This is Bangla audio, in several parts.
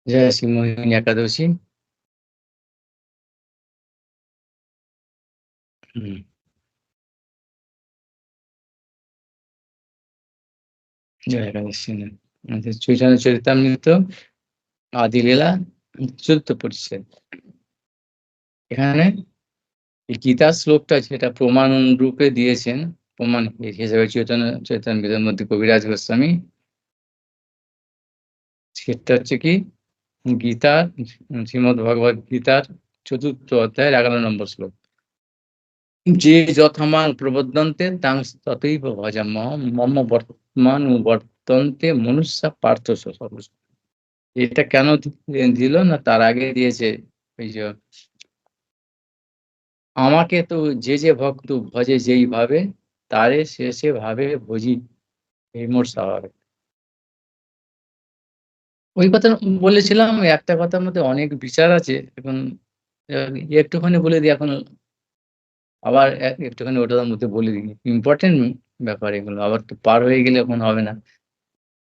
জয় শ্রী মোহিনী একাদশী। হুম, জয় একাদশী না। চৈতন্য চরিতামৃত আদিলীলা চতুর্থ পরিচ্ছেদ। এখানে এই গীতার শ্লোকটা যেটা প্রমাণ রূপে দিয়েছেন, প্রমাণ হিসেবে চৈতন্য চরিতামৃতের মধ্যে কবিরাজ গোস্বামী, সেটা হচ্ছে কি গীতার শ্রীমদ্ ভগবদ গীতার ৪র্থ অধ্যায়ের ১১ নম্বর শ্লোক। যে যথামান প্রবদন্তে তাং ততৈব ভজাম্যহম মম বর্তমানুবর্তন্তে মনুষ্যা পার্থ সর্বশ। এটা কেন দিল না, তার আগে দিয়েছে ওই যে আমাকে তো যে ভক্ত ভজে যেইভাবে তারে সে ভাবে ভজি, এই মোর স্বভাবে। ওই কথা বলেছিলাম। একটা কথার মধ্যে অনেক বিচার আছে। এখন একটুখানি বলে দিই। এখন আবার একটুখানি ওটার মধ্যে বলে দিই, ইম্পর্টেন্ট ব্যাপার এগুলো। আবার তো পার হয়ে গেলে এখন হবে না।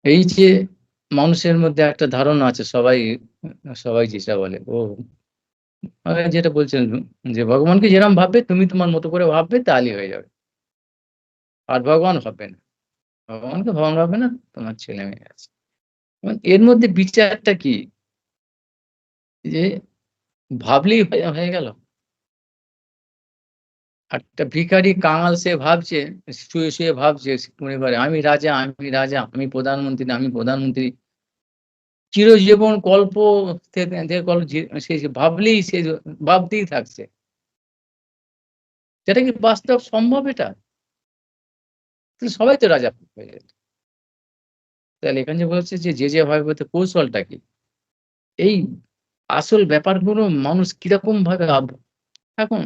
এই যে মানুষের মধ্যে একটা ধারণা আছে, সবাই সবাই যেটা বলে ও যেটা বলছেন যে ভগবানকে যেরকম ভাববে তুমি তোমার মতো করে ভাববে তাহলেই হয়ে যাবে। আর ভগবান হবে না, ভগবানকে ভগবান ভাববে না, তোমার ছেলে মেয়ে আছে। এবং এর মধ্যে বিচারটা কি, যে ভাবলেই হয়ে গেল। একটা ভিখারি কাঙাল সে ভাবছে, শুয়ে শুয়ে ভাবছে মনে করে আমি রাজা, আমি রাজা, আমি প্রধানমন্ত্রী, আমি প্রধানমন্ত্রী। চিরজীবন কল্প কল্প সে ভাবলেই সে ভাবতেই থাকছে। সেটা কি বাস্তব সম্ভব এটা? তাহলে সবাই তো রাজা হয়ে যেত। তাহলে এখানে যে বলছে যে ভাবে কৌশলটা কি, এই আসল ব্যাপারগুলো মানুষ কিরকম ভাবে এখন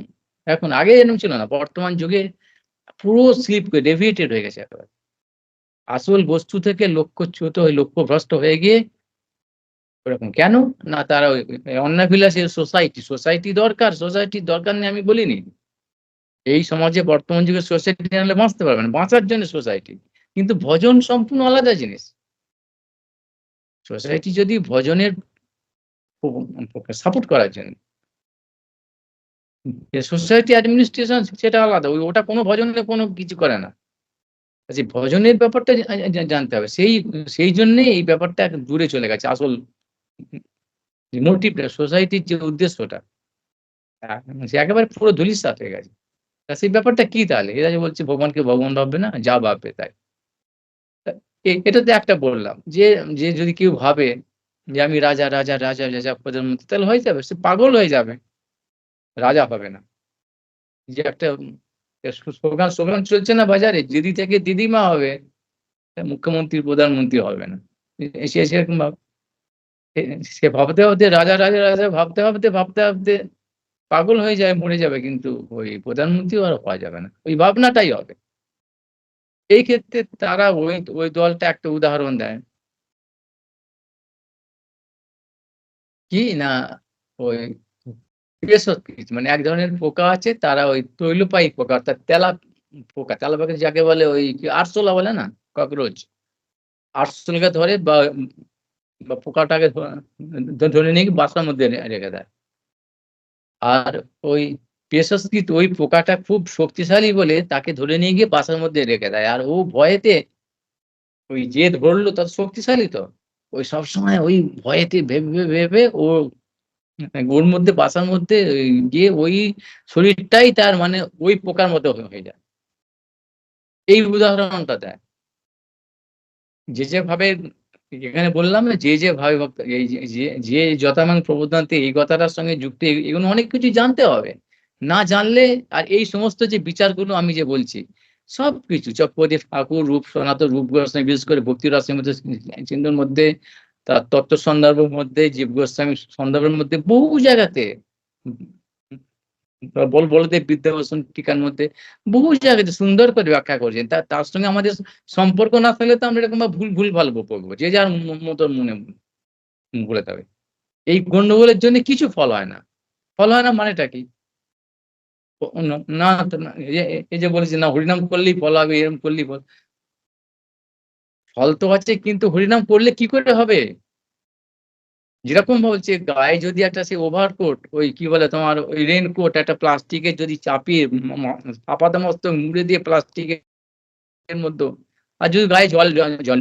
এখন আগে এরকম ছিল না। বর্তমান যুগে পুরো স্লিপ ডেভিয়েটেড হয়ে গেছে একেবারে। আসল বস্তু থেকে লক্ষ্যচ্যুত হয়ে লক্ষ্যভ্রষ্ট হয়ে গিয়ে ওরকম কেন? না তারা ওই অন্নাভিলাষী সোসাইটি দরকার, সোসাইটির দরকার নেই আমি বলিনি। এই সমাজে বর্তমান যুগে সোসাইটি না হলে বাঁচতে পারবে না। বাঁচার জন্য সোসাইটি। কিন্তু ভজন সম্পূর্ণ আলাদা জিনিস। সোসাইটি যদি ভজনের সাপোর্ট করার জন্য, সোসাইটি অ্যাডমিনিস্ট্রেশন সেটা আলাদা। ওটা কোনো ভজনের কোনো কিছু করে না। যে ভজনের ব্যাপারটা জানতে হবে। সেই জন্যেই এই ব্যাপারটা দূরে চলে গেছে। আসল মোটিভটা, সোসাইটির যে উদ্দেশ্যটা, সে একেবারে পুরো ধূলিসাৎ হয়ে গেছে। তা সেই ব্যাপারটা কি তাহলে? এরা যে বলছে ভগবানকে ভগবান ভাববে না, যা ভাববে তাই। তা এটাতে একটা বললাম যে, যদি কেউ ভাবে যে আমি রাজা, রাজা, রাজা, রাজা প্রধানমন্ত্রী, তাহলে হয়ে যাবে। সে পাগল হয়ে যাবে। রাজা হবে না। যে একটা স্লোগান চলছে না বাজারে, দিদি থেকে দিদিমা হবে, মুখ্যমন্ত্রী, প্রধানমন্ত্রী হবে না। সে সেরকম সে সে ভাবতে রাজা, রাজা, রাজা ভাবতে পাগল হয়ে যায়, মরে যাবে। কিন্তু ওই প্রধানমন্ত্রীও আর হওয়া যাবে না। ওই ভাবনাটাই হবে। এই ক্ষেত্রে তারা ওই দলটা একটা উদাহরণ দেয়। কি না, ওই বৃহস্পতি মানে এক ধরনের পোকা আছে, তারা ওই তৈলপায়ী পোকা, অর্থাৎ তেলা পোকা। তেলা পোকা যাকে বলে ওই কি আরশোলা বলে না? ককরোচ। আরশোলাকে ধরে বা পোকাটাকে ধরে নিয়ে গিয়ে বাসার মধ্যে রেখে দেয়। আর ওই পেশাসকৃত ওই পোকাটা খুব শক্তিশালী বলে তাকে ধরে নিয়ে গিয়ে বাসার মধ্যে রেখে দেয়। আর ও ভয়েতে, ওই যে ধরলো তার শক্তিশালী তো, ওই সবসময় ওই ভয়েতে ভেবে ও ওর মধ্যে বাসার মধ্যে গিয়ে ওই শরীরটাই তার মানে ওই পোকার মতো হয়ে যায়। এই উদাহরণটা দেয়। যে ভাবে এখানে বললাম না, যে ভাবে এই যে যথামাং প্রবোধান্তে, এই কথাটার সঙ্গে যুক্ত এগুলো অনেক কিছু জানতে হবে। না জানলে আর এই সমস্ত যে বিচারগুলো আমি যে বলছি, সবকিছু চক্রবর্তী ঠাকুর, রূপ সনাতন, রূপ গোস্বামী, বিশেষ করে ভক্তি রসের মধ্যে, চিন্তনের মধ্যে, তার তত্ত্ব সন্দর্ভের মধ্যে, জীব গোস্বামী সন্দর্ভের মধ্যে, বহু জায়গাতে বলদেব বিদ্যাভূষণ টিকার মধ্যে বহু জায়গাতে সুন্দর করে ব্যাখ্যা করেছেন। তার সঙ্গে আমাদের সম্পর্ক না থাকলে তো আমরা এরকম ভুলভাল বলবো, যে যার মতো মনে বলে তবে। এই গন্ডগোলের জন্য কিছু ফল হয় না। ফল হয় না মানেটা কি? না, এই যে বলেছে না হরিনাম করলেই ফল হবে, এরকম করলেই ফল। ফল তো আছে, কিন্তু হরিনাম করলে কি করে হবে? যেরকম বলছে গায়ে যদি একটা সে ওভারকোট, ওই কি বলে তোমার ওই রেইনকোট একটা প্লাস্টিকের যদি চাপিয়ে আপাদমস্তক মুড়ে দিয়ে প্লাস্টিকের মধ্যে, আর যদি গায়ে জল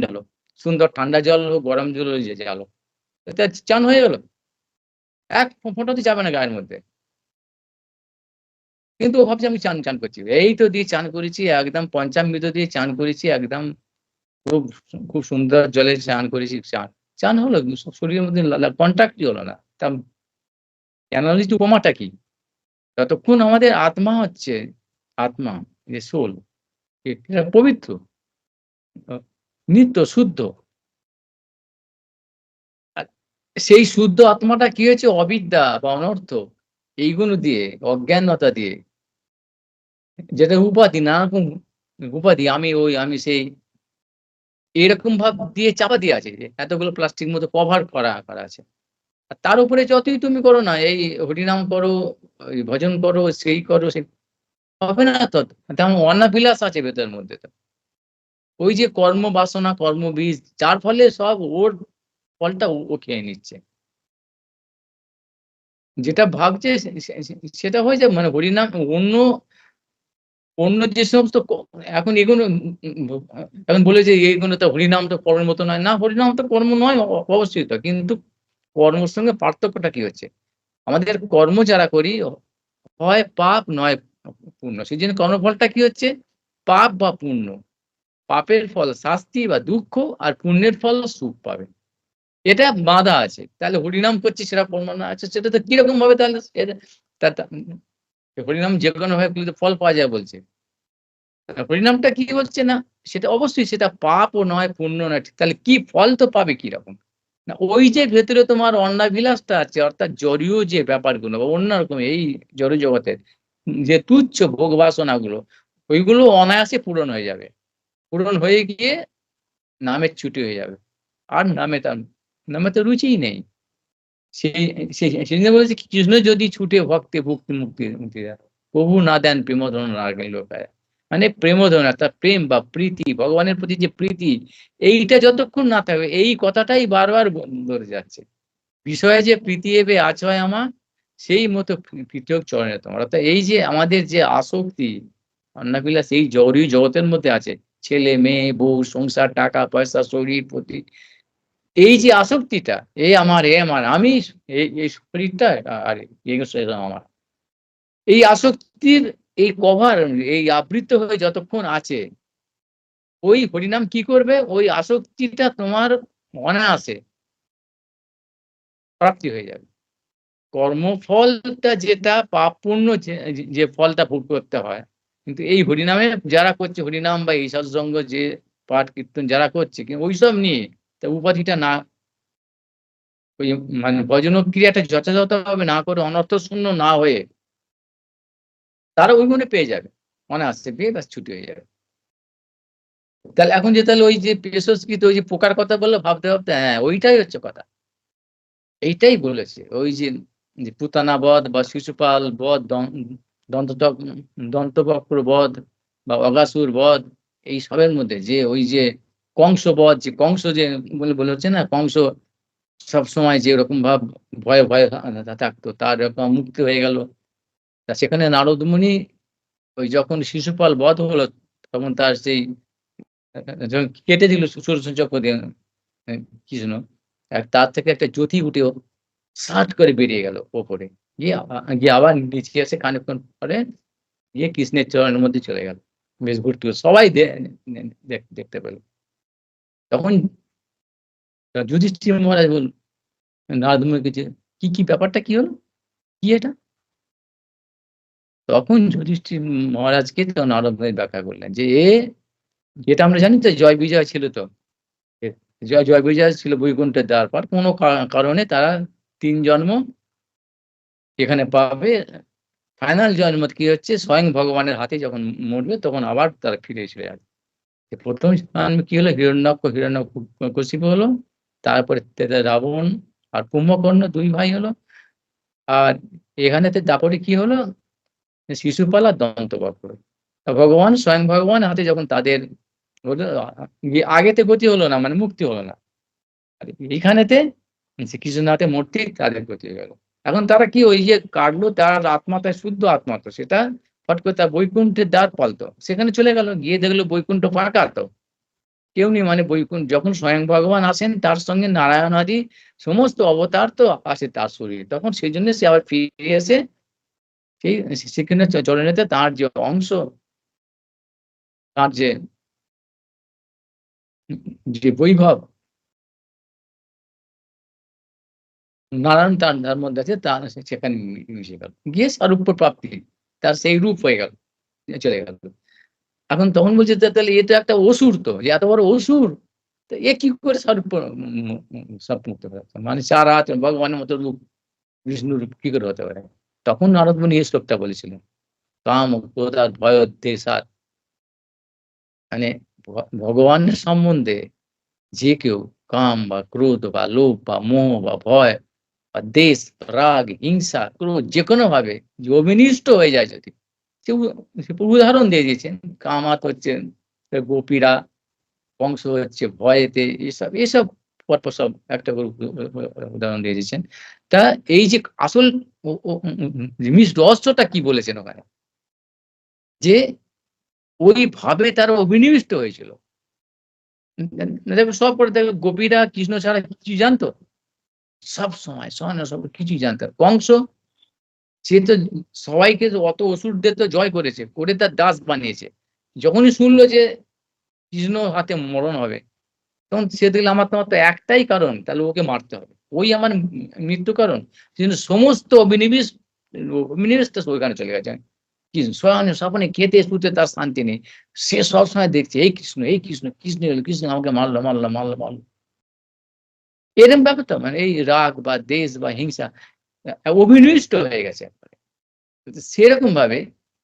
ঢালো, সুন্দর ঠান্ডা জল হোক, গরম জল হোক যে ঢালো, এটা চান হয়ে গেল। এক ফোঁটাতে যাবে না গায়ের মধ্যে। কিন্তু ও ভাবছে আমি চান করছি। এই তো দিয়ে চান করেছি একদম পঞ্চামৃত দিয়ে চান করেছি একদম খুব খুব সুন্দর জলে চান করেছি। চান হলো শরীরের মধ্যে কনট্যাক্টই হলো না। তা অ্যানালিস্ট উপমাটা কি? যতক্ষণ আমাদের আত্মা হচ্ছে, আত্মা যে সোল এটা পবিত্র, আ নিত্য শুদ্ধ। আর সেই শুদ্ধ আত্মাটা কি হয়েছে অবিদ্যা বা অনর্থ এইগুলো দিয়ে, অজ্ঞানতা দিয়ে, যেটা উপাধি নানারকম উপাধি, আমি ওই, আমি সেই, এরকম ভাব দিয়ে চাপা দিয়ে আছে যে এতগুলো প্লাস্টিক মতো করা আছে। আর তার উপরে যতই তুমি করো না, এই হরিনাম করো, ওই ভজন করো, সেই করো, সে হবে না তো। তেমন অন্নাভিলাষ আছে ভেতরের মধ্যে তো। ওই যে কর্ম বাসনা, কর্মবীজ, যার ফলে সব ওর ফলটা ও খেয়ে নিচ্ছে। যেটা ভাবছে সেটা হয়ে যাবে, মানে হরিনাম অন্য অন্য যে সমস্ত এখন এগুলো এখন বলে যে এইগুলো তো হরিনাম তো কর্মের মতো নয়। না, হরিনাম তো কর্ম নয়, অবশ্যই তো। কিন্তু কর্মের সঙ্গে পার্থক্যটা কি হচ্ছে? আমাদের কর্ম যারা করি হয় পাপ নয় পুণ্য। সেজন্য কর্মফলটা কি হচ্ছে? পাপ বা পুণ্য। পাপের ফল শাস্তি বা দুঃখ, আর পুণ্যের ফল সুখ পাবে। এটা বাঁধা আছে। তাহলে হরিনাম করছি সেটা প্রমাণ আছে, সেটা তো কিরকম ভাবে তাহলে এটা তা তা হরিনাম যেকোনোভাবে করলে তো ফল পাওয়া যায় বলছে। হরিনামটা কি বলছে না, সেটা অবশ্যই সেটা পাপও নয়, পুণ্য নয়। তাহলে কি ফল তো পাবে কিরকম? না ওই যে ভেতরে তোমার অন্নাভিলাষটা আছে, অর্থাৎ জড়ীয় যে ব্যাপারগুলো বা অন্যরকম এই জড় জগতের যে তুচ্ছ ভোগ বাসনাগুলো, ওইগুলো অনায়াসে পূরণ হয়ে যাবে। পূরণ হয়ে গিয়ে নামের ছুটি হয়ে যাবে। আর নামে তো রুচিই নেই। সেই সেজন্য বলেছে কৃষ্ণ যদি ছুটে ভক্তে মুক্তি দেয়। প্রভু না দেন প্রেমধন রাগিল লোকায়। মানে প্রেমধন অর্থাৎ প্রেম বা প্রীতি, ভগবানের প্রতি যে প্রীতি, এইটা যতক্ষণ না থাকবে, এই কথাটাই বারবার বলে যাচ্ছে। বিষয়ে যে প্রীতি এবে আছয় আমার, সেই মতো পৃথক চরণে তোমার। অর্থাৎ এই যে আমাদের যে আসক্তি, অন্নাভিলাষ এই জগতের মধ্যে আছে, ছেলে, মেয়ে, বউ, সংসার, টাকা, পয়সা, শরীর প্রতি, এই যে আসক্তিটা, এ আমার, আমি এই শরীরটা আর সেটা আমার। এই আসক্তির এই কভার, এই আবৃত হয়ে যতক্ষণ আছে, ওই হরিনাম কি করবে? ওই আসক্তিটা তোমার অনায়াসে প্রাপ্তি হয়ে যাবে। কর্মফলটা যেটা পাপ পুণ্য যে ফলটা ভোগ করতে হয়। কিন্তু এই হরিনামে যারা করছে, হরিনাম বা এই সৎসঙ্গ যে পাঠ কীর্তন যারা করছে, ওইসব নিয়ে তা উপাধিটা না, ওই মানে ভজন ক্রিয়াটা যথাযথভাবে না করে অনর্থ শূন্য না হয়ে তারা ওই গুণে পেয়ে যাবে। অনায়াসে পেয়ে ব্যাস ছুটি হয়ে যাবে। তাহলে এখন যে তাহলে ওই যে পেশস্কৃত ওই যে পোকার কথা বললো, ভাবতে হ্যাঁ, ওইটাই হচ্ছে কথা। এইটাই বলেছে। ওই যে পুতানা বধ বা শিশুপাল বধ, দন্তচক দন্তবক্র বধ বা অগাসুর বধ, এইসবের মধ্যে যে ওই যে কংস বধ, যে কংস যে বলে হচ্ছে না, কংস সবসময় যে ওরকম ভাব ভয়ে থাকতো, তার এরকম মুক্তি হয়ে গেল। তা সেখানে নারদ মুনি ওই যখন শিশুপাল বধ হলো, তখন তার সেই যখন কেটে দিল সুদর্শন চক্র দিয়ে কৃষ্ণ, তার থেকে একটা জ্যোতি উঠে সাট করে বেরিয়ে গেল ওপরে। গিয়ে আবার নিচে এসে খানিকক্ষণ পরে গিয়ে কৃষ্ণের চরণের মধ্যে চলে গেল। বেশ ঘুরতে সবাই দেখতে পেল। তখন যুধিষ্ঠির মহারাজ নারদ মুনিকে যে, কি ব্যাপারটা কি হলো? কি এটা? তখন যুধিষ্ঠির মহারাজকে তো নারদ মুনি ব্যাখ্যা করলেন যে এটা আমরা জানি তো জয় বিজয় ছিল তো। এ জয় বিজয় ছিল বৈকুণ্ঠে যাওয়ার পর কোন কারণে তারা ৩ জন্ম এখানে পাবে। ফাইনাল জন্ম কি হচ্ছে, স্বয়ং ভগবানের হাতে যখন মরবে তখন আবার তারা ফিরে চলে আসবে। ১ম জন্মে কি হলো, হিরণ্যকশিপু হলো, তারপরে রাবণ আর কুম্ভকর্ণ ২ ভাই হলো। আর এখানেতে দাপরে কি হলো, শিশুপাল আর দন্তবক্র। ভগবান স্বয়ং ভগবানের হাতে যখন তাদের হলো, আগেতে গতি হলো না, মানে মুক্তি হলো না। আর এইখানেতে শ্রীকৃষ্ণের হাতে মূর্তি তাদের ক্ষতি হয়ে গেল। এখন তারা কি ওই যে কাটলো, তার আত্মা, তার শুদ্ধ আত্মা তো সেটা ফট করে তার বৈকুণ্ঠের দ্বার পালতো, সেখানে চলে গেল, গিয়ে দেখলো বৈকুণ্ঠ ফাঁকা তো, কেউ নেই। মানে বৈকুণ্ঠ যখন স্বয়ং ভগবান আসেন, তার সঙ্গে নারায়ণ আদি সমস্ত অবতার তো আসে তার শরীরে, তখন সেই জন্য সে আবার ফিরে এসে সেই শ্রীকৃষ্ণের চরণেতে তার যে অংশ, তার যে বৈভব নারায়ণ তার মধ্যে আছে, তার সেখানে মিশে গেল, গিয়ে স্বরূপ প্রাপ্তি, তার সেই রূপ হয়ে গেল, চলে গেল। এখন তখন বলছে তাহলে এ তো একটা অসুর, তো যে এত বড় অসুর, তো এ কি করে স্বরূপ মুক্ত হতে পারে? মানে 4 হাত ভগবানের মতো রূপ, বিষ্ণু রূপ কি করে হতে পারে? তখন নারদ মুনি এই শ্লোকটা বলেছিলেন, কাম ক্রোধ আর ভয় দেশাৎ, মানে ভগবানের সম্বন্ধে যে কেউ কাম বা ক্রোধ বা লোভ বা মোহ বা ভয় বা দেশ, রাগ, হিংসা, ক্রোধ যেকোনো ভাবে যে অভিনিষ্ট হয়ে যায় যদি, সে উদাহরণ দিয়ে দিয়েছেন। কামাত হচ্ছে গোপীরা, কংস হচ্ছে ভয়েতে, এসব পরপর সব একটা করে উদাহরণ দিয়ে দিয়েছেন। তা এই যে আসল রহস্যটা কি বলেছেন ওখানে, যে ওই ভাবে তারা অভিনিবিষ্ট হয়েছিল। দেখো সব পরে দেখো গোপীরা কৃষ্ণ ছাড়া কিছু জানতো? সব সময় সব কিছুই জানতো। কংস, সে তো সবাইকে অত অসুরদের তো জয় করেছে, করে তার দাস বানিয়েছে। যখনই শুনলো যে কৃষ্ণ হাতে মরণ হবে, তখন সে দেখলো আমার তো একটাই কারণ, তাহলে ওকে মারতে হবে, ওই আমার মৃত্যু কারণ। কিন্তু সমস্ত অভিনিবেশটা ওইখানে চলে গেছে। কৃষ্ণ শয়নে স্বপ্নে খেতে শুতে তার শান্তি নেই, সে সবসময় দেখছে এই কৃষ্ণ, এই কৃষ্ণ, কৃষ্ণ এলো, কৃষ্ণ আমাকে মারলো মারলো মারলো মারলো, এরকম ব্যাপারটা। মানে এই রাগ বা দেশ বা হিংসা অভিনিবিষ্ট হয়ে গেছে। সেরকম ভাবে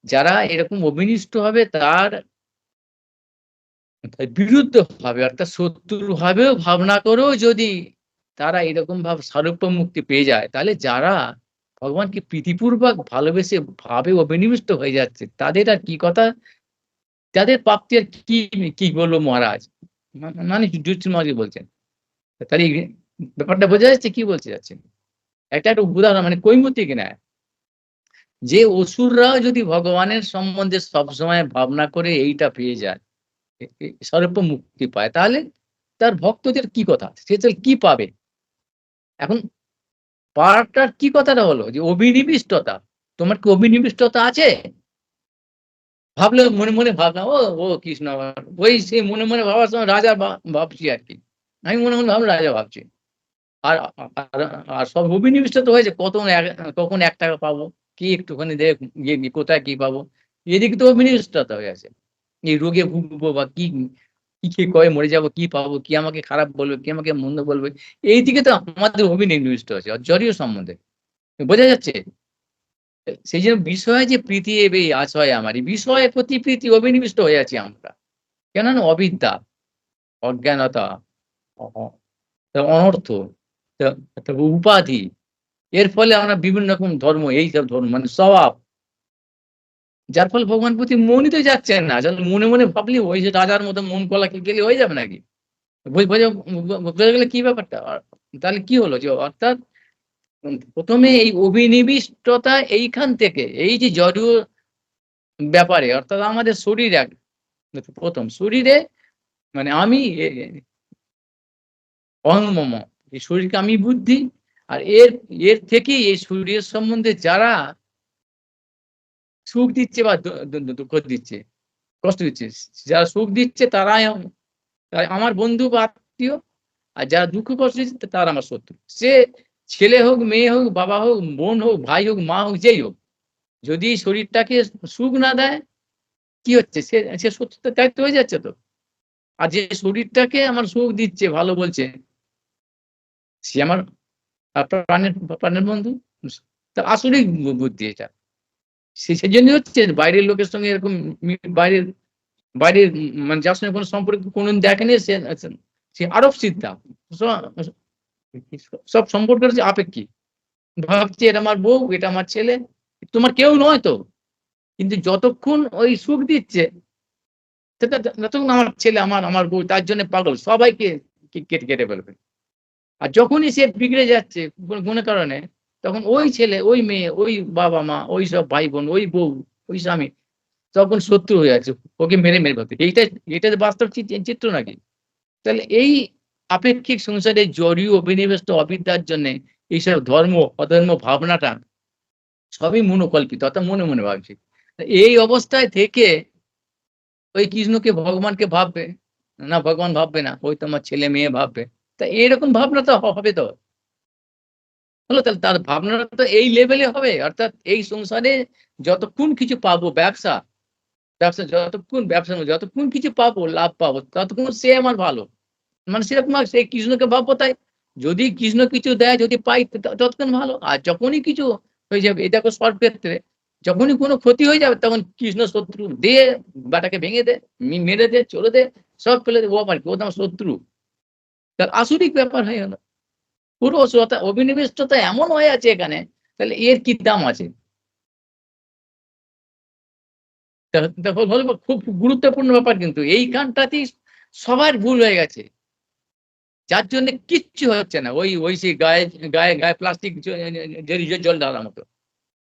যারা এরকম অভিনিষ্ট হবে, তার বিরুদ্ধ ভাবে অর্থাৎ শত্রু ভাবেও ভাবনা করেও যদি তারা এরকম ভাবে সারূপ্য মুক্তি পেয়ে যায়, তাহলে যারা ভগবানকে প্রীতিপূর্বক ভালোবেসে ভাবে অভিনিবিষ্ট হয়ে যাচ্ছে, তাদের আর কি কথা, তাদের প্রাপ্তি আর কি, কি বলবো মহারাজ, মানে যুধিষ্ঠির মহারাজ বলছেন। তাহলে এই ব্যাপারটা বোঝা যাচ্ছে কি বলতে যাচ্ছেন। একটা উদাহরণ, মানে কৈমুতিক নেয়, যে অসুররাও যদি ভগবানের সম্বন্ধে সবসময় ভাবনা করে এইটা পেয়ে যায়, স্বরূপ মুক্তি পায়, তাহলে তার ভক্তদের কি কথা, সে তাহলে কি পাবে? এখন পাওয়াটার কি কথাটা হলো যে অভিনিবিষ্টতা। তোমার কি অভিনিবিষ্টতা আছে? ভাবলে মনে মনে ভাবনা, ও কৃষ্ণ, ওই সে মনে মনে ভাবার সময় রাজা ভাবছি আর কি, আমি মনে মনে ভাবলাম রাজা ভাবছি। আর আর সব অভিনিবিষ্ট তো হয়েছে, কখন 1 টাকা পাবো, কি একটুখানি দেখ কোথায় কি পাবো, এদিকে তো অভিনিবিষ্টতা হয়ে আছে। এই রোগে ভুগবো বা কি, কি খেয়ে কয়ে মরে যাবো, কি পাবো, কি আমাকে খারাপ বলবে, কি আমাকে মন্দ বলবে, এইদিকে তো আমাদের অভিনিবিষ্ট আছে জড়ীয় সম্বন্ধে। বোঝা যাচ্ছে? সেই জন্য বিষয়ে যে প্রীতি এবে আশয় আমার, এই বিষয়ের প্রতি প্রীতি অভিনিবিষ্ট হয়ে আছি আমরা। কেননা অবিদ্যা, অজ্ঞানতা, অনর্থ, তারপর উপাধি, এর ফলে আমরা বিভিন্ন রকম ধর্ম, এইসব ধর্ম মানে স্বভাব, যার ফলে ভগবান প্রতি মনই তো যাচ্ছেন না। মনে মনে ভাবলি ওই যে রাজার মতো মন কলা গেলে হয়ে যাবে নাকি? বোঝা গেলে কি ব্যাপারটা? তাহলে কি হলো, যে অর্থাৎ প্রথমে এই অভিনিবিষ্টতা এইখান থেকে, এই যে জড়ীয় ব্যাপারে, অর্থাৎ আমাদের শরীর প্রথম শরীরে, মানে আমি অহং মম, এই শরীরকে আমি বুদ্ধি, আর এর এর থেকেই এই শরীরের সম্বন্ধে যারা সুখ দিচ্ছে বা দুঃখ দিচ্ছে, কষ্ট দিচ্ছে, যারা সুখ দিচ্ছে তারাই আমার বন্ধু বা আত্মীয়, আর যারা দুঃখ কষ্ট দিচ্ছে তারা আমার শত্রু। সে ছেলে হোক, মেয়ে হোক, বাবা হোক, বোন হোক, ভাই হোক, মা হোক, যেই হোক, যদি শরীরটাকে সুখ না দেয়, কি হচ্ছে, সে সে শত্রুতার দায়িত্ব হয়ে যাচ্ছে তো। আর যে শরীরটাকে আমার সুখ দিচ্ছে, ভালো বলছে, সে আমার প্রাণের প্রাণের বন্ধু। তা আসলেই বুদ্ধি এটা। সেজন্য হচ্ছে বাইরের লোকের সঙ্গে এরকম, বাইরের বাইরের মানে যার সঙ্গে কোনো সম্পর্ক কোনদিন দেখেনি, সে আরব চিন্তা, সব সম্পর্ক হচ্ছে আপেক্ষিক। ভাবছি এটা আমার বউ, এটা আমার ছেলে, তোমার কেউ নয় তো, কিন্তু যতক্ষণ ওই সুখ দিচ্ছে, ততক্ষণ আমার ছেলে, আমার আমার বউ, তার জন্য পাগল, সবাইকে কেটে কেটে ফেলবে। আর যখনই সে বিগড়ে যাচ্ছে কোনো কারণে, তখন ওই ছেলে, ওই মেয়ে, ওই বাবা-মা, ওই সব ভাই-বোন, ওই বউ, ওই স্বামী তখন শত্রু হয়ে যাচ্ছে। ওকে মেরে ফেলতে। এইটা বাস্তব চিত্র নাকি? তাহলে এই আপেক্ষিক সংসারে জড়ীয় অভিনিবেষ্ট অবিদ্যার জন্যে এইসব ধর্ম, অধর্ম ভাবনাটা সবই মনোকল্পিত অর্থাৎ মনে ভাবছি। এই অবস্থায় থেকে ওই কৃষ্ণকে ভগবানকে ভাববে, না ভগবান ভাববে না। ওই তোমার ছেলে-মেয়ে ভাববে। তা এরকম ভাবনা তো হবে তো। হলো তাহলে তার ভাবনাটা তো এই লেভেলে হবে। অর্থাৎ এই সংসারে যতক্ষণ কিছু পাবো যতক্ষণ কিছু পাবো, লাভ পাবো ততক্ষণ সে আমার ভালো। মানে সেরকম সেই কৃষ্ণকে ভাববো তাই। যদি কৃষ্ণ কিছু দেয়, যদি পাই ততক্ষণ ভালো। আর যখনই কিছু হয়ে যাবে, এই দেখো সব ক্ষেত্রে যখনই কোনো ক্ষতি হয়ে যাবে তখন কৃষ্ণ শত্রু। দে বেটাকে ভেঙে দে, মেরে দে, চলে দে, সব ফেলে দে। ও আবার কি? ও তো আমার শত্রু। তার আসরিক ব্যাপার হয়ে গেল। পুরো অভিনিবিষ্টতা এমন হয়ে আছে এখানে, তাহলে এর কি দাম আছে? বলবো খুব গুরুত্বপূর্ণ ব্যাপার কিন্তু এইখানটাতেই সবার ভুল হয়ে গেছে। যার জন্যে কিচ্ছু হচ্ছে না। ওই সেই গায়ে প্লাস্টিক জল ঢালার মতো।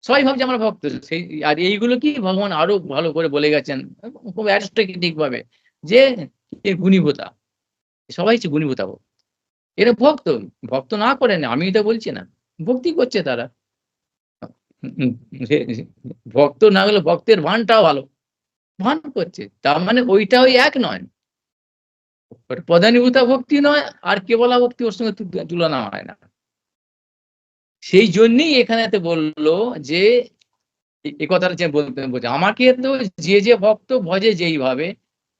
সবাই ভাবছে আমরা ভক্ত। সেই আর এইগুলো কি ভগবান আরো ভালো করে বলে গেছেন খুব অ্যারিস্টট্যাটিক ভাবে যে এ গুণীভূতা। সবাই হচ্ছে গুণীভূতা ভক্ত। এরা ভক্ত। ভক্ত না করে না, আমি এটা বলছি না। ভক্তি করছে তারা। হুম, ভক্ত না হলে ভক্তের ভানটাও ভালো। ভান করছে। তার মানে ওইটা ওই এক নয়। ওটা প্রধানীভূতা ভক্তি নয়, আর কেবলা ভক্তি ওর সঙ্গে তুলনা হয় না। সেই জন্যেই এখানেতে বলল যে এই কথাটা যে বলছে আমাকে তো যে ভক্ত ভজে যেইভাবে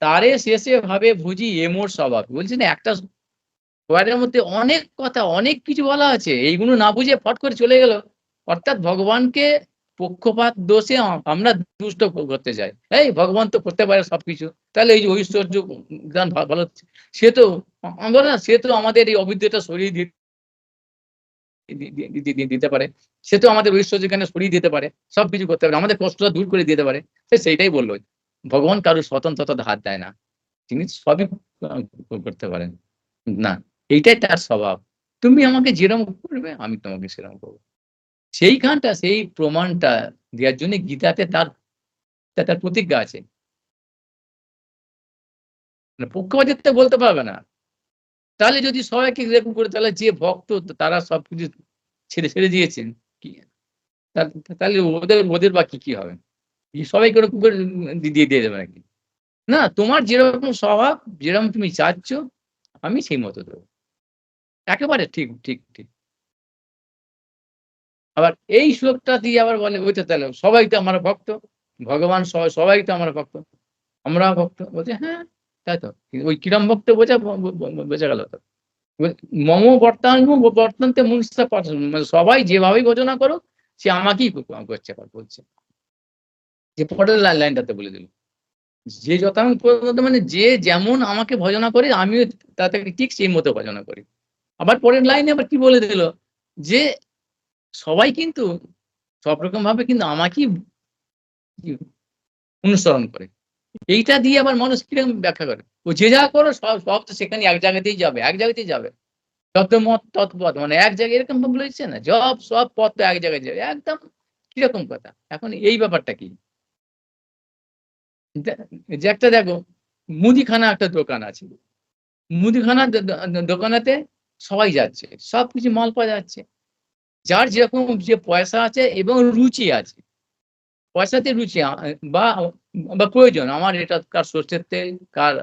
তারে শেষে ভাবে ভুজি এ মোর স্বভাব। বলছি না একটা ওয়ার্ডের মধ্যে অনেক কথা, অনেক কিছু বলা আছে। এইগুলো না বুঝে ফট করে চলে গেল। অর্থাৎ ভগবানকে পক্ষপাত দোষে আমরা দুষ্ট করতে যাই। এই ভগবান তো করতে পারে সবকিছু। তাহলে এই যে ঐশ্বর্য জ্ঞান ভালো সে তো আমরা না সে তো আমাদের এই অবিদ্যাটা সরিয়ে দিতে পারে। সে তো আমাদের ঐশ্বর্য জ্ঞানে সরিয়ে দিতে পারে। সবকিছু করতে পারে। আমাদের কষ্টটা দূর করে দিতে পারে। সে সেইটাই বলল। ভগবান কারো স্বতন্ত্রতার হাত দেয় না। তিনি সবই করতে পারেন। না, এইটাই তার স্বভাব। তুমি আমাকে যেরকম করবে আমি তোমাকে সেরকম করব। সেইখানটা সেই প্রমাণটা দেওয়ার জন্য গীতাতে তার প্রতিজ্ঞা আছে। মানে পক্ষপাতিত্ব বলতে পারবে না। তাহলে যদি সবাইকে এরকম করে তাহলে যে ভক্ত তারা সবকিছু ছেড়ে দিয়েছেন। কি তা তাহলে ওদের বা কি হবে? সবাইকে ওরকম করে দিয়ে দেবে নাকি? না, তোমার যেরকম স্বভাব, যেরকম তুমি চাচ্ছ আমি সেই মতো দেব। একেবারে ঠিক। আবার এই শ্লোকটা দিয়ে আবার বলে ওই তো তাহলে সবাই তো আমার ভক্ত। ভগবান সবাই তো আমার ভক্ত। আমরাও ভক্ত। বলছে হ্যাঁ, তাই তো। ওই কিরম ভক্ত বোঝা গেল তো। মম বর্তান্তে মুনসা মানে সবাই যেভাবেই ভজনা করুক সে আমাকেই করছে বলছে। যে পরের লাইনটাতে বলে দিল। যে যথাং মানে যে যেমন আমাকে ভজনা করে আমিও তাকে ঠিক সেই মতো ভজনা করি। আবার পরের লাইনে আবার কি বলে দিল যে সবাই কিন্তু সব রকম ভাবে কিন্তু আমাকেই অনুসরণ করে। এইটা দিয়ে আবার মানুষ কিরকম ব্যাখ্যা করে? ও যে যা করো সব তো সেখানে এক জায়গাতেই যাবে। তত্ত্বমত তৎপথ মানে এক জায়গায় এরকম বলেছে না? সব পথ তো এক জায়গায় যাবে। একদম কিরকম কথা? এখন এই ব্যাপারটা কি? যে যে একটা দেখো মুদিখানা একটা দোকান আছে। মুদিখানার দোকানেতে সবাই যাচ্ছে। সবকিছু মাল পাওয়া যাচ্ছে। যার যেরকম যে পয়সা আছে এবং রুচি আছে। পয়সাতে রুচি বা বা প্রয়োজন। আমার এটা কার সর্ষের তেল, কার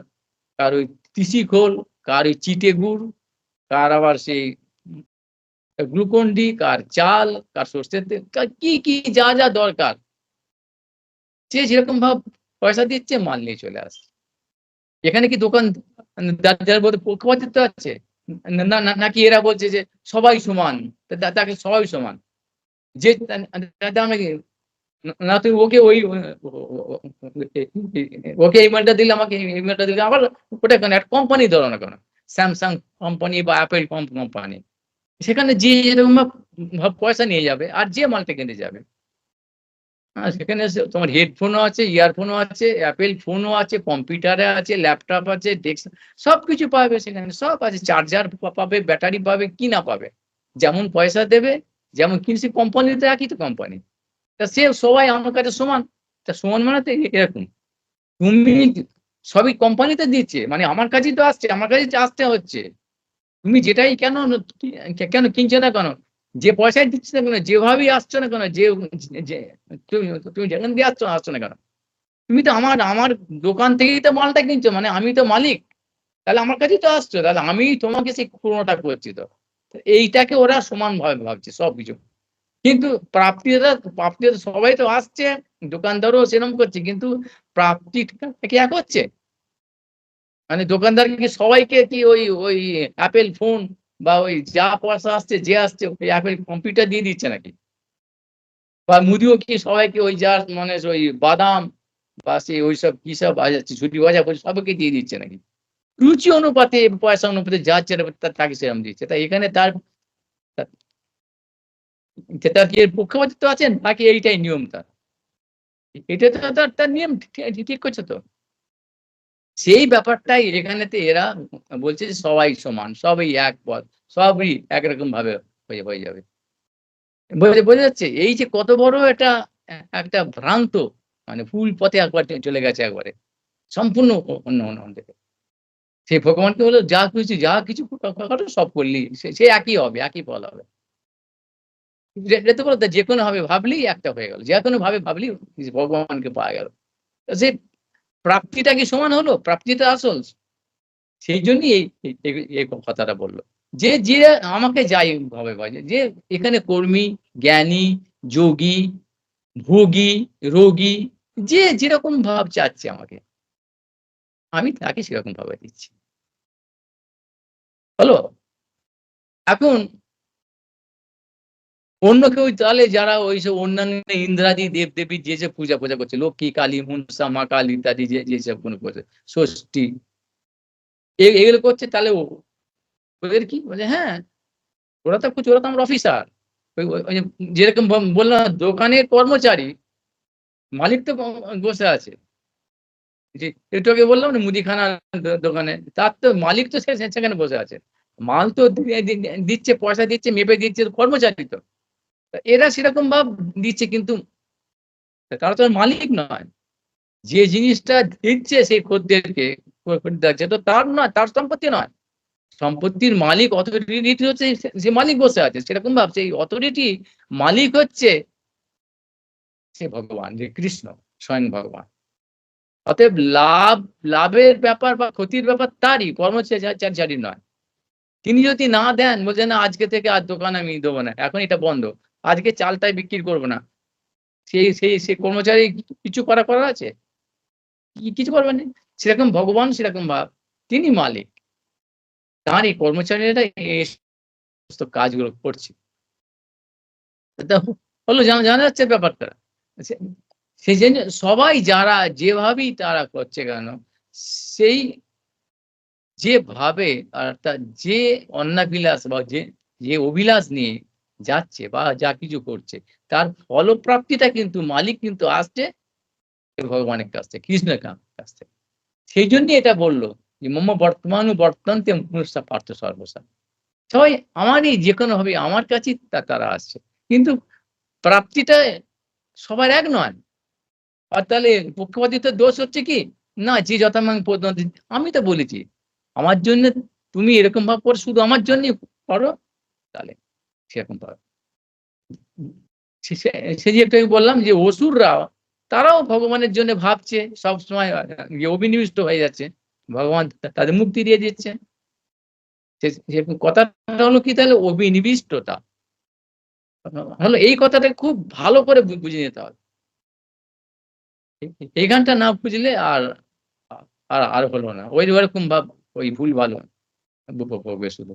ওই তিসি ঘোল, কার ওই চিটে গুড়, কার আবার সেই গ্লুকন ডি, কার চাল, কার সর্ষের তেল, কার কি যা দরকার। যে যেরকম পয়সা দিচ্ছে মাল নিয়ে চলে আসছে। এখানে কি দোকান যার মধ্যে পক্ষপাতিত্ব আছে? নাকি এরা বলছে যে সবাই সমান। তাকে সবাই সমান। যে নাকি না তুমি ওকে এই মালটা দিলে আমাকে এই মালটা দিলে আবার ওটা কেন একটা কোম্পানি ধরো না কেন? স্যামসাং কোম্পানি বা অ্যাপেল কোম্পানি। সেখানে যে এরকম পয়সা নিয়ে যাবে আর যে মালটা কিনতে যাবে। সেখানে তোমার হেডফোনও আছে, ইয়ারফোনও আছে, অ্যাপেল ফোনও আছে, কম্পিউটারে আছে, ল্যাপটপ আছে, ডেস্ক সবকিছু পাবে সেখানে। সব আছে। চার্জার পাবে, ব্যাটারি পাবে, কি না পাবে? যেমন পয়সা দেবে, যেমন কিনছি কোম্পানিতে একই তো কোম্পানি। তা সে সবাই আমার কাছে সমান। তা সমান মানে তো এরকম। তুমি সবই কোম্পানিতে দিচ্ছে। মানে আমার কাছেই তো আসছে, আমার কাছেই তো আসতে হচ্ছে। তুমি যেটাই কেন কিনছো না কেন? যে পয়সায় দিচ্ছ না কেন, যেভাবেই আসছো না কেন, যে তুমি তুমি যেখান দিয়ে আসছো না কেন? তুমি তো আমার দোকান থেকেই তো মালটা কিনছো। মানে আমি তো মালিক। তাহলে আমার কাছেই তো আসছো। তাহলে আমিই তোমাকে সেই পুরোনোটা করছি তো। এইটাকে ওরা সমানভাবে ভাবছে সবকিছু। কিন্তু প্রাপ্তিটা সবাই তো আসছে, দোকানদারও সেরকম করছে। কিন্তু প্রাপ্তিটা কি এক হচ্ছে? মানে দোকানদার কি সবাইকে কি ওই অ্যাপেল ফোন বা ওই যা পয়সা আসছে যে আসছে ওই অ্যাপেল কম্পিউটার দিয়ে দিচ্ছে নাকি? বা মুদিও কি সবাইকে ওই যা মানে ওই বাদাম বা সেই ওইসব কি সব বাজাচ্ছে ঝুটি ভাজা সবাইকে দিয়ে দিচ্ছে নাকি? রুচি অনুপাতে পয়সা অনুপাতে যা তাকে সেরকম দিচ্ছে। তাই এখানে তার কি এর পক্ষপাতিত্ব আছে নাকি এইটাই নিয়ম তার? এটা তো তার নিয়ম ঠিক করছে তো। সেই ব্যাপারটাই এখানেতে এরা বলছে যে সবাই সমান, সবই এক পথ, সবই একরকম ভাবে হয়ে যাবে। বোঝা যাচ্ছে? এই যে কত বড় এটা একটা ভ্রান্ত মানে ভুল পথে একবার চলে গেছে একবারে। সম্পূর্ণ অন্য দিকে। সেই ভগবানকে বলল যা কিছু করো সব করলেই সে একই হবে, একই ফল হবে। এটা তো বলো যেকোনো ভাবে ভাবলেই একটা হয়ে গেল। যেকোনো ভাবে ভাবলেই ভগবানকে পাওয়া গেল। সে প্রাপ্তিটা কি সমান হলো? প্রাপ্তিটা আসল। সেই জন্যই এই কথাটা বলল। যে আমাকে যাই ভাবে বাজে যে এখানে কর্মী, জ্ঞানী, যোগী, ভোগী, রোগী যে যেরকম ভাব চাচ্ছে আমাকে, আমি তাকে সেরকম ভাবে দিচ্ছি। হলো? এখন অন্য কেউ তাহলে যারা ওইসব অন্যান্য ইন্দ্রাদি দেবদেবীর যে পূজা করছে, লক্ষ্মী, কালী, মনসা, মা কালী ইত্যাদি যেসব গুলো করছে, ষষ্ঠী এগুলো করছে তাহলে ওদের কি? বলে হ্যাঁ, ওরা তো ওরা তো আমার অফিসার। ওই যে যেরকম বললাম দোকানের কর্মচারী, মালিক তো বসে আছে। যে একটু আগে বললাম না মুদিখানার দোকানে, তার তো মালিক তো সেখানে বসে আছে। মাল তো দিচ্ছে, পয়সা দিচ্ছে, মেপে দিচ্ছে কর্মচারী তো। এরা সেরকম ভাব দিচ্ছে কিন্তু তারা তো আর মালিক নয়। যে জিনিসটা দিচ্ছে সেই খদ্দেরকে, সেটা তার নয়, তার সম্পত্তি নয়। সম্পত্তির মালিক অথরিটি হচ্ছে যে মালিক বসে আছে। সেরকম ভাব সেই অথরিটি মালিক হচ্ছে সে ভগবান, যে কৃষ্ণ, স্বয়ং ভগবান। অতএব লাভের ব্যাপার বা ক্ষতির ব্যাপার তারই, কর্মচারীর নয়। তিনি যদি না দেন, বলছেন না আজকে থেকে আর দোকান আমি দেবো না, এখন এটা বন্ধ, আজকে চালটাই বিক্রি করবো না, সেই কর্মচারী কিছু করার আছে? কিছু করবেন না। সেরকম ভগবান সেরকম ভাব, তিনি মালিক, তার এই কর্মচারীরা এই সমস্ত কাজগুলো করছে। এটা হলো জানা যাচ্ছে ব্যাপারটা। সে- সেই জন্য সবাই যারা যেভাবেই তারা করছে কেন, সেই যেভাবে অর্থাৎ যে অন্নাবিলাস বা যে অভিলাষ নিয়ে যাচ্ছে বা যা কিছু করছে, তার ফলপ্রাপ্তিটা কিন্তু মালিক কিন্তু আসছে ভগবানের কাছ থেকে, কৃষ্ণের কাছ থেকে। সেই জন্যই এটা বললো যে মম বর্তমানু বর্তন্তে মনুষ্য পার্থ সর্বসা। সবাই আমারই যেকোনো ভাবে আমার কাছেই তারা আসছে। কিন্তু প্রাপ্তিটা সবার এক নয়। আর তাহলে পক্ষপাতিত্বের দোষ হচ্ছে কি? না, যে যথামাং প্রদন্তি, আমি তো বলেছি আমার জন্য তুমি এরকম ভাব করে শুধু আমার জন্যই করো, তাহলে সেরকম পাবে। সে যে একটু আগে বললাম যে অসুররা তারাও ভগবানের জন্য ভাবছে সবসময়, অভিনিবিষ্ট হয়ে যাচ্ছে। ভগবান তাদের মুক্তি দিয়ে দিচ্ছে। কথাটা হলো কি তাহলে অভিনিবিষ্টতা হলো, এই কথাটা খুব ভালো করে বুঝে নিতে হবে। এই গানটা না বুঝলে আর আর হলো না। ওরকম ভাব ওই ভুল ভালো হবে শুধু।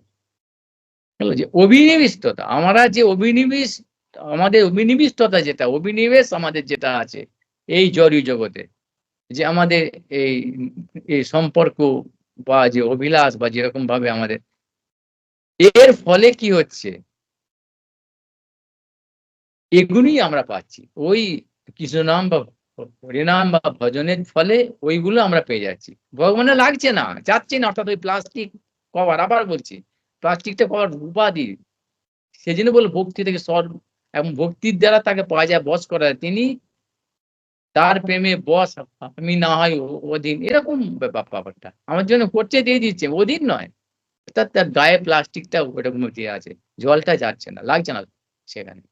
হলো যে অভিনিবিষ্টতা, আমরা যে আমাদের অভিনিবিষ্টতা যেটা, অভিনিবেশ আমাদের যেটা আছে এই জড় জগতে, যে আমাদের এই এই সম্পর্ক বা যে অভিলাষ বা যেরকম ভাবে আমাদের, এর ফলে কি হচ্ছে? এগুলোই আমরা পাচ্ছি। ওই কৃষ্ণ নাম বা হরিনাম বা ভজনের ফলে ওইগুলো আমরা পেয়ে যাচ্ছি। ভগবানের লাগছে না, যাচ্ছে না। অর্থাৎ ওই প্লাস্টিক কভার, আবার বলছি, প্লাস্টিকটা কভার উপাধি। সেজন্য বলল ভক্তি থেকে এবং ভক্তির দ্বারা তাকে পাওয়া যায়, বশ করা যায়। তিনি তার প্রেমে বশ, আমি না হয় অধীন। এরকম ব্যাপারটা আমার জন্য করতে দিয়ে দিচ্ছে, অধীন নয়। অর্থাৎ তার গায়ে প্লাস্টিকটা ওরকম দিয়ে আছে, জলটা যাচ্ছে না, লাগছে না সেখানে।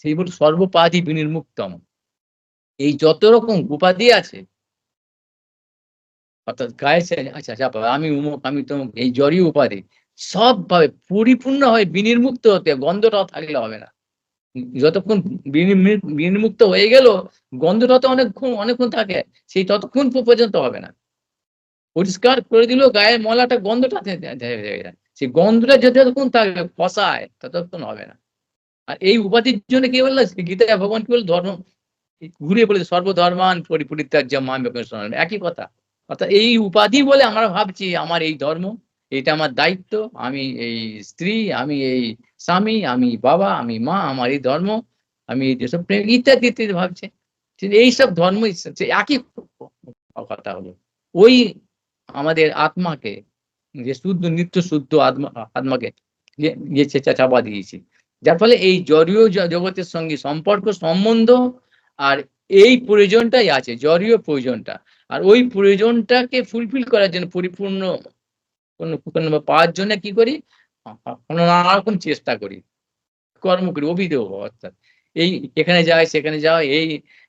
সেই বল সর্বপাধি বিনির্মুক্তম। এই যত রকম উপাধি আছে, অর্থাৎ গায়ে আচ্ছা আচ্ছা আমি উমুক, আমি তমুক, এই জড়ীয় উপাধি সবভাবে পরিপূর্ণ হয়ে বিনির্মুক্ত হতে, গন্ধটাও থাকলে হবে না। যতক্ষণ বিনির্মুক্ত হয়ে গেল, গন্ধটা তো অনেকক্ষণ থাকে, সেই ততক্ষণ পর্যন্ত হবে না। পরিষ্কার করে দিলেও গায়ের ময়লাটা, গন্ধটা যায়। সেই গন্ধটা যতক্ষণ থাকবে ফসায়, ততক্ষণ হবে না। আর এই উপাধির জন্য কি বললো গীতায়, ভগবান কি বলল, ধর্ম ঘুরিয়ে বলেছে, সর্বধর্মান পরিত্যাজ্য মাম একং শরণম। একই কথা। অর্থাৎ এই উপাধি বলে আমরা ভাবছি আমার এই ধর্ম, এটা আমার দায়িত্ব, আমি এই স্ত্রী, আমি এই স্বামী, আমি বাবা, আমি মা, আমার এই ধর্ম, আমি যেসব প্রেম ইত্যাদি ইত্যাদি ভাবছে। কিন্তু এইসব ধর্মই একই কথা হলো। ওই আমাদের আত্মাকে, যে শুদ্ধ নিত্য শুদ্ধ আত্মাকে চাপা দিয়েছি, যার ফলে এই জড়ীয় জগতের সঙ্গে সম্পর্ক সম্বন্ধ আর এই প্রয়োজনটাই আছে, জড়ীয় প্রয়োজনটা। আর ওই প্রয়োজনটাকে ফুলফিল করার জন্য, পরিপূর্ণ পাওয়ার জন্য কি করি, নানা রকম চেষ্টা করি, কর্ম করি, অভিদেহ। অর্থাৎ এই এখানে যায় সেখানে যাও, এই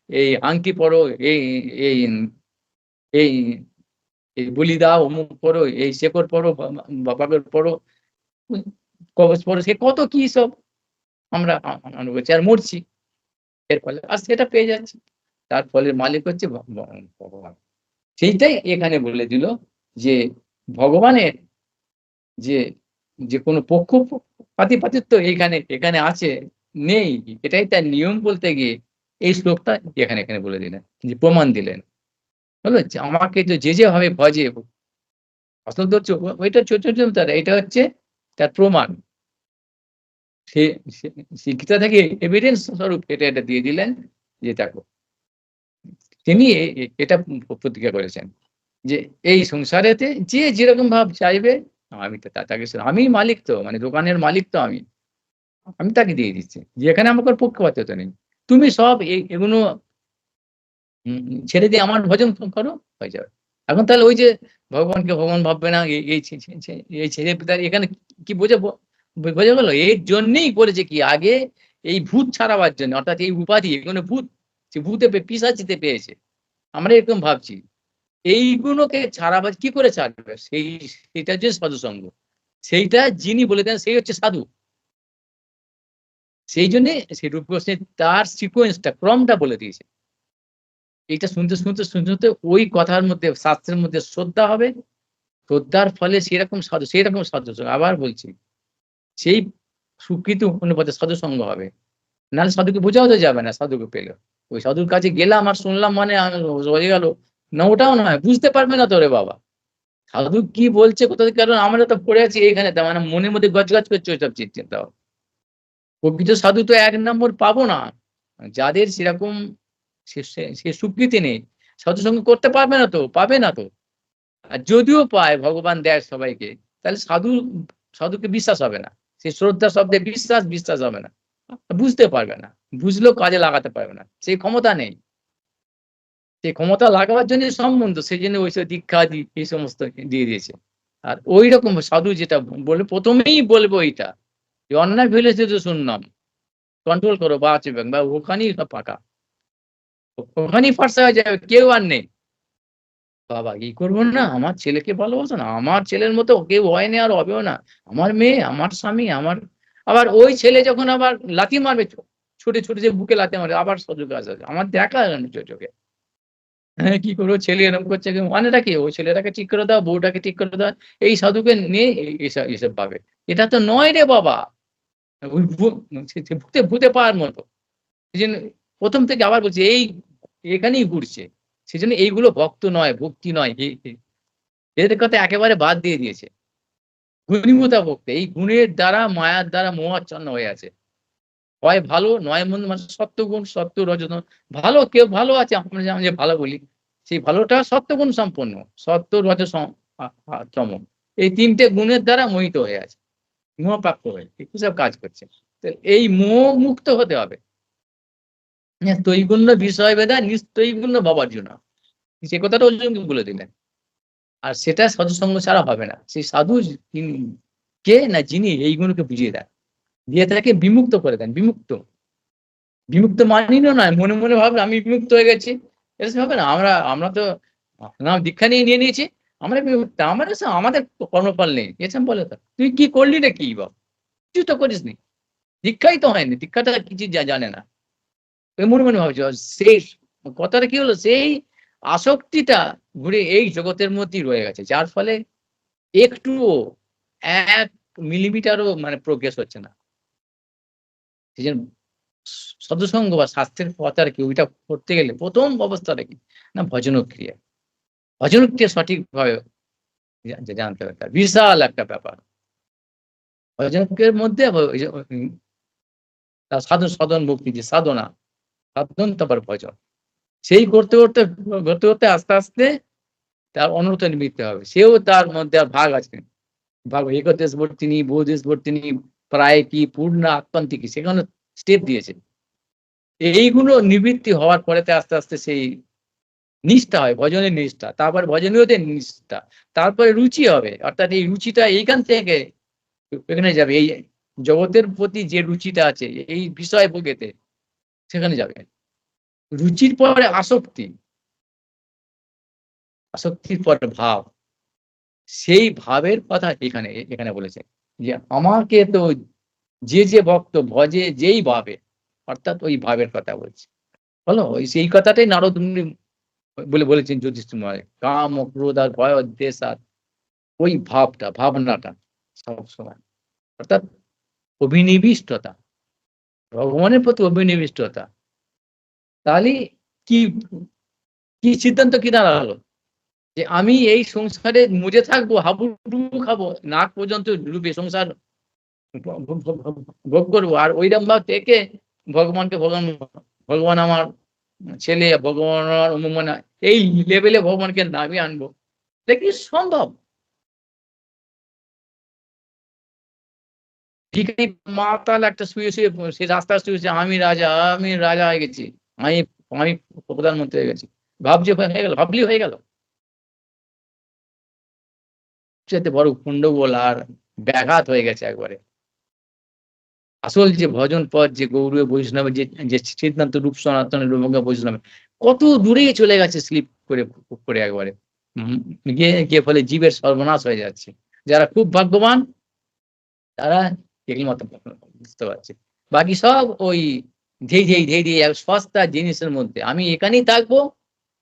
এই আংটি পরো, এই এই এই এই বলি দাও, অমুক করো, এই শেকড় পরো, বাপাকের পরো, কবচ পরো, সে কত কি সব আমরা করছি আর মরছি। এর ফলে আর সেটা পেয়ে যাচ্ছি। তার ফলে মালিক হচ্ছে ভগবান। সেইটাই এখানে বলে দিল যে ভগবানের যে যে কোনো পক্ষপাতিত্ব এখানে আছে, নেই, এটাই তার নিয়ম বলতে গিয়ে এই শ্লোকটা এখানে বলে দিলেন, যে প্রমাণ দিলেন। হলো যে আমাকে তো যে ভাবে ভজে, আসল ধরছে ওইটা ছোট এটা হচ্ছে তার প্রমাণ। সে গীতা থেকে এভিডেন্স স্বরূপ এটা দিয়ে দিলেন, যে দেখো তিনি এটা প্রতিজ্ঞা করেছেন যে এই সংসারেতে যে যেরকম ভাব চাইবে, আমি তো তাকে, আমি মালিক তো, মানে দোকানের মালিক তো আমি তাকে দিয়ে দিচ্ছি, যেখানে আমার পক্ষপাতিত্ব নেই। তুমি সব এগুলো ছেড়ে দিয়ে আমার ভজন করো, হয়ে যাবে। এখন তাহলে ওই যে ভগবানকে ভগবান ভাববে না, এই ছেলে পিতার এখানে কি বোঝা গেল? এর জন্যই বলেছে কি আগে, এই ভূত ছাড়াবার জন্য, অর্থাৎ এই উপাধি, এগুলো ভূত, ভূতে পিশাচিতে পেয়েছে, আমরা এরকম ভাবছি। এইগুলোকে ছাড়াবার কি করে ছাড়বে? সেইটা হচ্ছে সাধুসঙ্গ। সেইটা যিনি বলে দেন সেই হচ্ছে সাধু। সেই জন্যে সেই রূপ গোস্বামী তার সিকোয়েন্সটা, ক্রমটা বলে দিয়েছে। এইটা শুনতে ওই কথার মধ্যে, শাস্ত্রের মধ্যে শ্রদ্ধা হবে। শ্রদ্ধার ফলে সেরকম সাধু। আবার বলছি, সেই স্বীকৃতি অনুপাতে সাধুসঙ্গ হবে। নাহলে সাধুকে বোঝাও তো যাবে না, সাধুকে পেলে। ওই সাধুর কাছে গেলাম আর শুনলাম মানে হয়ে গেল না, ওটাও নয়, বুঝতে পারবে না তো রে বাবা। সাধু কি বলছে কোথা থেকে, কারণ আমরা তো পড়ে আছি এইখানে, তার মানে মনের মধ্যে গজগজ করছে ওইসব চিন্তা। প্রকৃত সাধু তো ১ নম্বর পাবো না। যাদের সেরকম সে স্বীকৃতি নেই, সাধু সঙ্গ করতে পারবে না তো, পাবে না তো। আর যদিও পায়, ভগবান দেয় সবাইকে, তাহলে সাধুকে বিশ্বাস হবে না। সে শ্রদ্ধা শব্দে বিশ্বাস হবে না। বুঝতে পারবে না। বুঝলেও কাজে লাগাতে পারবে না। সেই ক্ষমতা নেই। সেই ক্ষমতা লাগাবার জন্য সম্বন্ধ, সেজন্য ওইসব দীক্ষাদি এই সমস্ত দিয়ে দিয়েছে। আর ঐরকম সাধু যেটা বলবে, ১ম এই বলবে ওইটা, যে অন্যায় ফেলেছে তো শুনলাম, কন্ট্রোল করো বা বাঁচবে, বা ওখানেই সব পাকা। ওখানেই ফর্সা হয়ে যাবে, কেউ আর নেই। বাবা এই করবো না, আমার ছেলেকে ভালোবাসো না, আমার ছেলের মতো কেউ হয়নি আর হবেও না, আমার মেয়ে, আমার স্বামী, আমার। আবার ওই ছেলে যখন আবার লাথি মারবে, ছুটে যে বুকে লাথি মারবে, আবার সজোগে আসে, আমার দেখা চোখে। হ্যাঁ, কি করবো, ছেলে এরকম করছে, মানেটা কি? ওই ছেলেটাকে ঠিক করে দাও, বউটাকে ঠিক করে দাও, এই সাধুকে নিয়ে এসব পাবে। এটা তো নয় রে বাবা। ওই ভূতে পাওয়ার মতো। সেজন্য ১ম থেকে আবার বলছি, এখানেই ঘুরছে। সেজন্য এইগুলো ভক্ত নয়, ভক্তি নয়। এদের কথা একেবারে বাদ দিয়ে দিয়েছে। গুণীভূতা ভক্তি, এই গুণের দ্বারা, মায়ার দ্বারা মোহাচ্ছন্ন হয়ে আছে। হয় ভালো নয় মন্দ, মানে সত্ত্বগুণ, সত্ত্ব রজতম। ভালো কেউ ভালো আছে, আমরা যে ভালো বলি, সেই ভালোটা সত্ত্বগুণ সম্পন্ন। সত্ত্ব রজ তম। এই ৩ টে গুণের দ্বারা মোহিত হয়ে আছে। মোহপ্রাপ্ত হয়ে এসব কাজ করছে। তো এই মোহ মুক্ত হতে হবে। তৈগুণ্য বিষয় ভেদা নিস্তৈগুণ্য ভবার্জুন। সে কথাটা অর্জুনকে বলে দিলেন। আর সেটা সাধুসঙ্গ ছাড়া হবে না। সেই সাধু কে না, যিনি এই গুণকে বুঝিয়ে দেন, দিয়ে তাকে বিমুক্ত করে দেন। বিমুক্ত, বিমুক্ত মানেই নয় মনে মনে ভাবলে আমি বিমুক্ত হয়ে গেছি, এরকম হবে না। আমরা আমরা তো নাম দীক্ষা নিয়ে নিয়েছি, আমরা বিমুক্ত। আমাদের কর্মফল নেই, এসব বলে তো তুই কি করলি রে, কি বল, কিছু তো করিসনি, দীক্ষাই তো হয়নি, দীক্ষাটা কিছু জানে না, মনে মনে ভাবছি। সেই কথাটা কি হলো, সেই আসক্তিটা ঘুরে এই জগতের মধ্যেই রয়ে গেছে, যার ফলে একটুও ১ মিলিমিটারও মানে প্রোগ্রেস হচ্ছে না। সেজন্য সাধুসঙ্গ বা স্বাস্থ্যের পথ কি, ওইটা করতে গেলে ১ম অবস্থাটা কি না, ভজনক্রিয়া। ভজনক্রিয়া সঠিকভাবে জানতে হবে। বিশাল একটা ব্যাপার। ভজনক্রিয়ার মধ্যে ওই যে সাধন সাধন ভক্তি যে সাধনা, সাধন তারপর ভজন। সেই করতে, করতে, করতে, করতে আস্তে, আস্তে তার অনন্ত নিমিত্তে হবে। সেও তার মধ্যে আর ভাগ আছে। ভাগ একদেশবর্তিনী, বহুদেশবর্তিনী, প্রায় কি, পূর্ণ আত্যন্তিকী, সেখানে স্টেপ দিয়েছে। এইগুলো নিবৃত্তি হওয়ার পরেতে আস্তে, আস্তে সেই নিষ্ঠা হয়, ভজনের নিষ্ঠা। তারপর ভজনীয়দের নিষ্ঠা। তারপরে রুচি হবে। অর্থাৎ এই রুচিটা এইখান থেকে এখানে যাবে। এই জগতের প্রতি যে রুচিটা আছে, এই বিষয় ভোগেতে, সেখানে যাবে। রুচির পরে আসক্তি, আসক্তির পরে ভাব। সেই ভাবের কথা এখানে এখানে বলেছে যে আমাকে তো যে ভক্ত ভজে যেই ভাবে, অর্থাৎ ওই ভাবের কথা বলছে। হলো ওই সেই কথাটাই নারদ মুনি বলেছেন যুধিষ্ঠির মহারাজ, কাম ও ক্রোধ আর ভয় ও দ্বেষ আর ওই ভাবটা, ভাবনাটা সবসময়, অর্থাৎ অভিনিবিষ্টতা, ভগবানের প্রতি অভিনিবিষ্টতা। তাহলে কি কি সিদ্ধান্ত কি দাঁড়ালো, যে আমি এই সংসারে মজে থাকবো, হাবুডুবু খাবো, নাক পর্যন্ত ডুবে সংসার ভোগ করবো, আর ওইরকম ভাব থেকে ভগবানকে ভগবান, ভগবান আমার ছেলে, ভগবান আমার অমুক, মানে এই লেভেলে ভগবানকে নামিয়ে আনবো, এটা কি সম্ভব? ভিখারি মাতাল একটা শুয়ে শুয়ে সে রাস্তায় শুয়েছে, আমি রাজা হয়ে গেছি, আমি আমি প্রধানমন্ত্রী হয়ে গেছি, ভাবছে হয়ে গেল, ভাবলি হয়ে গেল। সবচেয়ে বড় গন্ডগোল আর ব্যাঘাত হয়ে গেছে একবারে। আসল যে ভজন পথ, যে গৌড়ীয় বৈষ্ণবের যে সিদ্ধান্ত, রূপ সনাতনের রূপজ্ঞ বৈষ্ণবের, কত দূরেই চলে গেছে স্লিপ করে করে একবারে। গিয়ে গিয়ে ফলে জীবের সর্বনাশ হয়ে যাচ্ছে। যারা খুব ভাগ্যবান তারা ঠিকমতো বুঝতে পারছে। বাকি সব ওই ধেই সস্তা জিনিসের মধ্যে। আমি এখানেই থাকবো,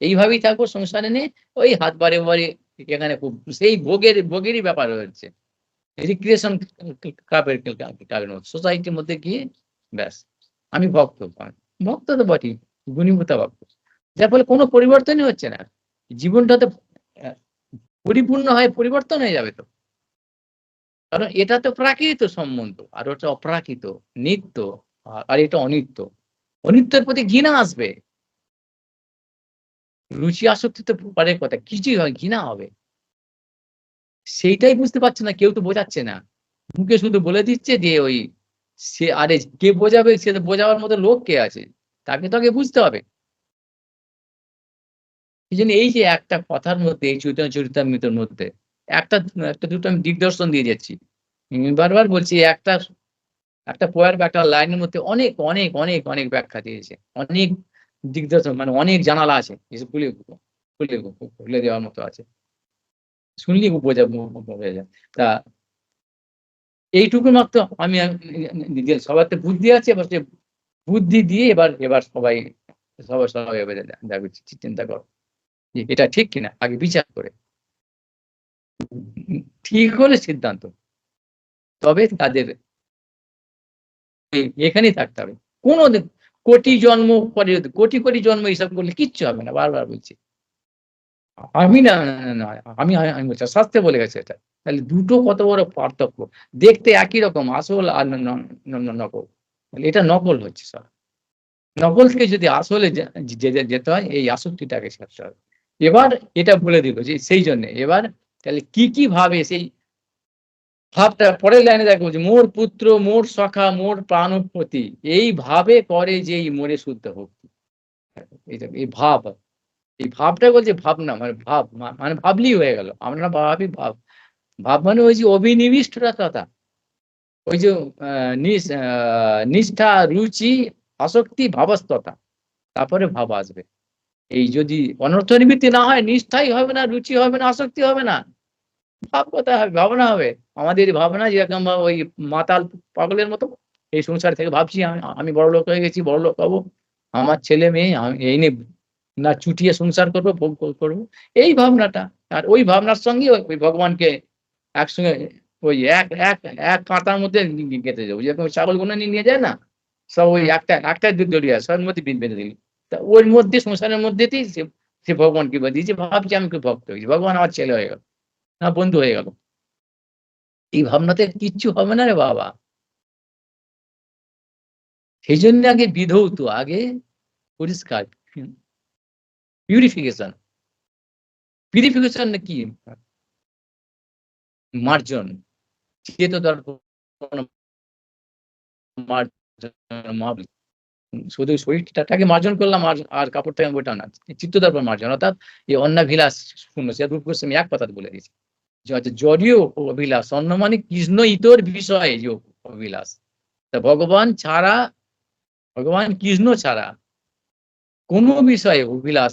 এইভাবেই থাকবো সংসারে নিয়ে, ওই হাত বাড়ে, বাড়ে এখানে খুব সেই ভোগেরই ব্যাপার হচ্ছে। রিক্রিয়েশন কাপের মতো সোসাইটির মধ্যে গিয়ে ব্যাস আমি ভক্ত। ভক্ত তো বটেই, গুণীভূত ভক্ত। যার ফলে কোনো পরিবর্তনই হচ্ছে না। জীবনটা তো পরিপূর্ণ হয়ে পরিবর্তন হয়ে যাবে তো। কারণ এটা তো প্রাকৃত সম্বন্ধ, আর ওটা অপ্রাকৃত, নিত্য, আর এটা অনিত্য। অনিত্যের প্রতি ঘৃণা আসবে। রুচি আসক্তি তো পরের কথা, কিছুই হয় ঘৃণা হবে। সেইটাই বুঝতে পারছে না, কেউ তো বোঝাচ্ছে না। মুখে শুধু বলে দিচ্ছে যে ওই সে, আরে কে বোঝাবে, সে তো বোঝাবার মতো লোক কে আছে? তাকে তো আগে বুঝতে হবে। এইজন্য এই যে একটা কথার মধ্যে, এই চৈতন্য চরিতামৃতের মধ্যে একটা একটা দুটো আমি দিগদর্শন দিয়ে যাচ্ছি। বারবার বলছি, একটা একটা পোয়ার বা একটা লাইনের মধ্যে অনেক, অনেক, অনেক, অনেক ব্যাখ্যা দিয়েছে। অনেক দিগদর্শন, মানে অনেক জানালা আছে। এসব খুলে খুলে দেওয়ার মতো আছে। শুনলেই বোঝা যায়। তা এইটুকু মাত্র আমি নিজের সবার তো বুদ্ধি আছে, এবার সে বুদ্ধি দিয়ে এবার এবার সবাই সবাই এবারে দেখো চিন্তা করো যে এটা ঠিক কিনা আগে বিচার করে ঠিক হলে সিদ্ধান্ত, তবে তাদের এখানেই থাকতে হবে। কোন কোটি জন্ম পরে, কোটি কোটি জন্ম এইসব করলে কিচ্ছু হবে না, বারবার বলছি। আমি না, আমি বলছি শাস্ত্রে বলে গেছে এটা। তাহলে দুটো কত বড় পার্থক্য। দেখতে একই রকম আসল আর নকল, এটা নকল হচ্ছে সব। নকল থেকে যদি আসলে যেতে হয় এই আসক্তিটাকে ছাড়তে হবে। এবার এটা বলে দিল যে সেই জন্যে এবার তাহলে কি ভাবে সেই ভাবটা পরের লাইনে দেখো যে মোর পুত্র, মোর সখা, মোর প্রাণপতি এইভাবে করে যেই মনে শুদ্ধ ভক্তি। এই ভাব, এই ভাবটা বলছে ভাবনা মানে ভাব মানে ভাবলেই হয়ে গেল। আমরা ভাবি ভাব। ভাব মানে ওই যে অভিনিবিষ্টতা, ওই যে আ নিষ্ঠা, রুচি, আসক্তি, ভাবস্ততা। তারপরে ভাব আসবে। এই যদি অনর্থনিবৃত্তি না হয় নিষ্ঠাই হবে না, রুচি হবে না, আসক্তি হবে না। ভাব কোথায় হবে? ভাবনা হবে। আমাদের ভাবনা যেরকম ওই মাতাল পাগলের মতো এই সংসার থেকে ভাবছি আমি বড়লোক হয়ে গেছি, বড়লোক হবো। আমার ছেলে-মেয়ে এই নিয়ে না চুটিয়ে সংসার করব, ভোগ করব। এই ভাবনাটা। আর ওই ভাবনার সঙ্গে ওই ভগবানকে একসঙ্গে ওই এক কাঁটার মধ্যে গেঁথে দেব। যেরকম ছাগলগুলো নিয়ে যায় না? সব ওই একটা দড়ি আছে। ওর মধ্যে বেঁধে দিলি। তা ওর মধ্যে সংসারের মধ্যেতেই সে ভগবানকে দিয়েছে ভাবছি আমি খুব ভক্ত হয়েছি। ভগবান আমার ছেলে হয়ে গেল। না বন্ধু হয়ে গেল। এই ভাবনাতে কিচ্ছু হবে না রে বাবা। সেইজন্য আগে বিধৌত, আগে পরিষ্কার। পিউরিফিকেশন। পিউরিফিকেশন কি? মার্জন। চেতদর্পণ মার্জন শুধু শরীরটাকে মার্জন করলাম আর কাপড়টাকে ওটা না। চিত্তদর্পণ মার্জন অর্থাৎ এই অন্নাভিলাষ শূন্য। সে রূপ গোস্বামী এক কথাতে বলে দিয়েছে। যে হচ্ছে জড়ীয় অভিলাষ অন্য মানে কৃষ্ণ ইতর বিষয়ে যে অভিলাষ। তা ভগবান কৃষ্ণ ছাড়া কোন বিষয়ে অভিলাষ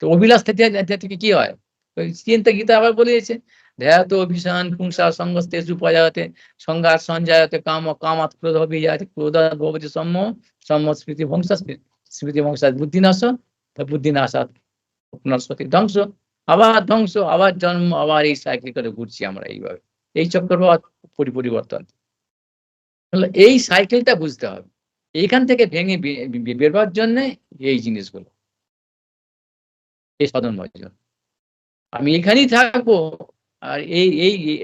তো অভিলাষ থেকে কি হয়? ওই চিন্তা গীতা আবার বলে দিয়েছে ধ্যাত অভিসান পুংসা সঙ্গস্তেষু প্রজায়তে সংঘাত সঞ্জায়তে কামাৎ ক্রোধ অভিজায়তে ক্রোধাৎ ভবতি সম্ম স্মৃতি স্মৃতি বংশাৎ বুদ্ধিনাশ বুদ্ধিনাশাৎ পুনঃস্মৃতি ধ্বংস, আবার ধ্বংস, আবার জন্ম, আবার এই সাইকেল করে ঘুরছি আমরা এইভাবে। এই চক্রবাত পরিবর্তন। এই সাইকেলটা বুঝতে হবে। এইখান থেকে ভেঙে বেরোবার জন্যে এই জিনিসগুলো, এই সাধন ভজন। আমি এখানেই থাকবো আর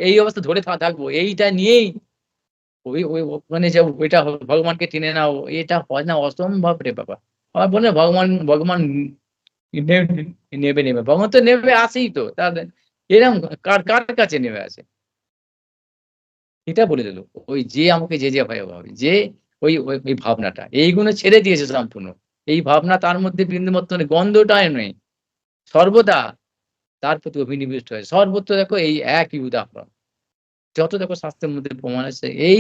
এই অবস্থা ধরে থাকবো এইটা নিয়েই ওখানে যে ওইটা ভগবানকে টেনে নাও এটা হয় না, অসম্ভব রে বাবা। আবার বলে ভগবান নেবে ভগবান তো নেবে আসেই তো তাহলে এরকম কার কাছে নেমে আসে এটা বলে দিল। ওই যে আমাকে যে ভাবে ভাবে যে ওই ভাবনাটা এইগুলো ছেড়ে দিয়েছে সম্পূর্ণ। এই ভাবনা তার মধ্যে বিন্দুমাত্র নেই, গন্ধটাই নেই। সর্বদা তার প্রতি অভিনিবিষ্ট হয়। সর্বত্র দেখো এই একই উদাহরণ। যত দেখো শাস্ত্রের মধ্যে প্রমাণ আছে এই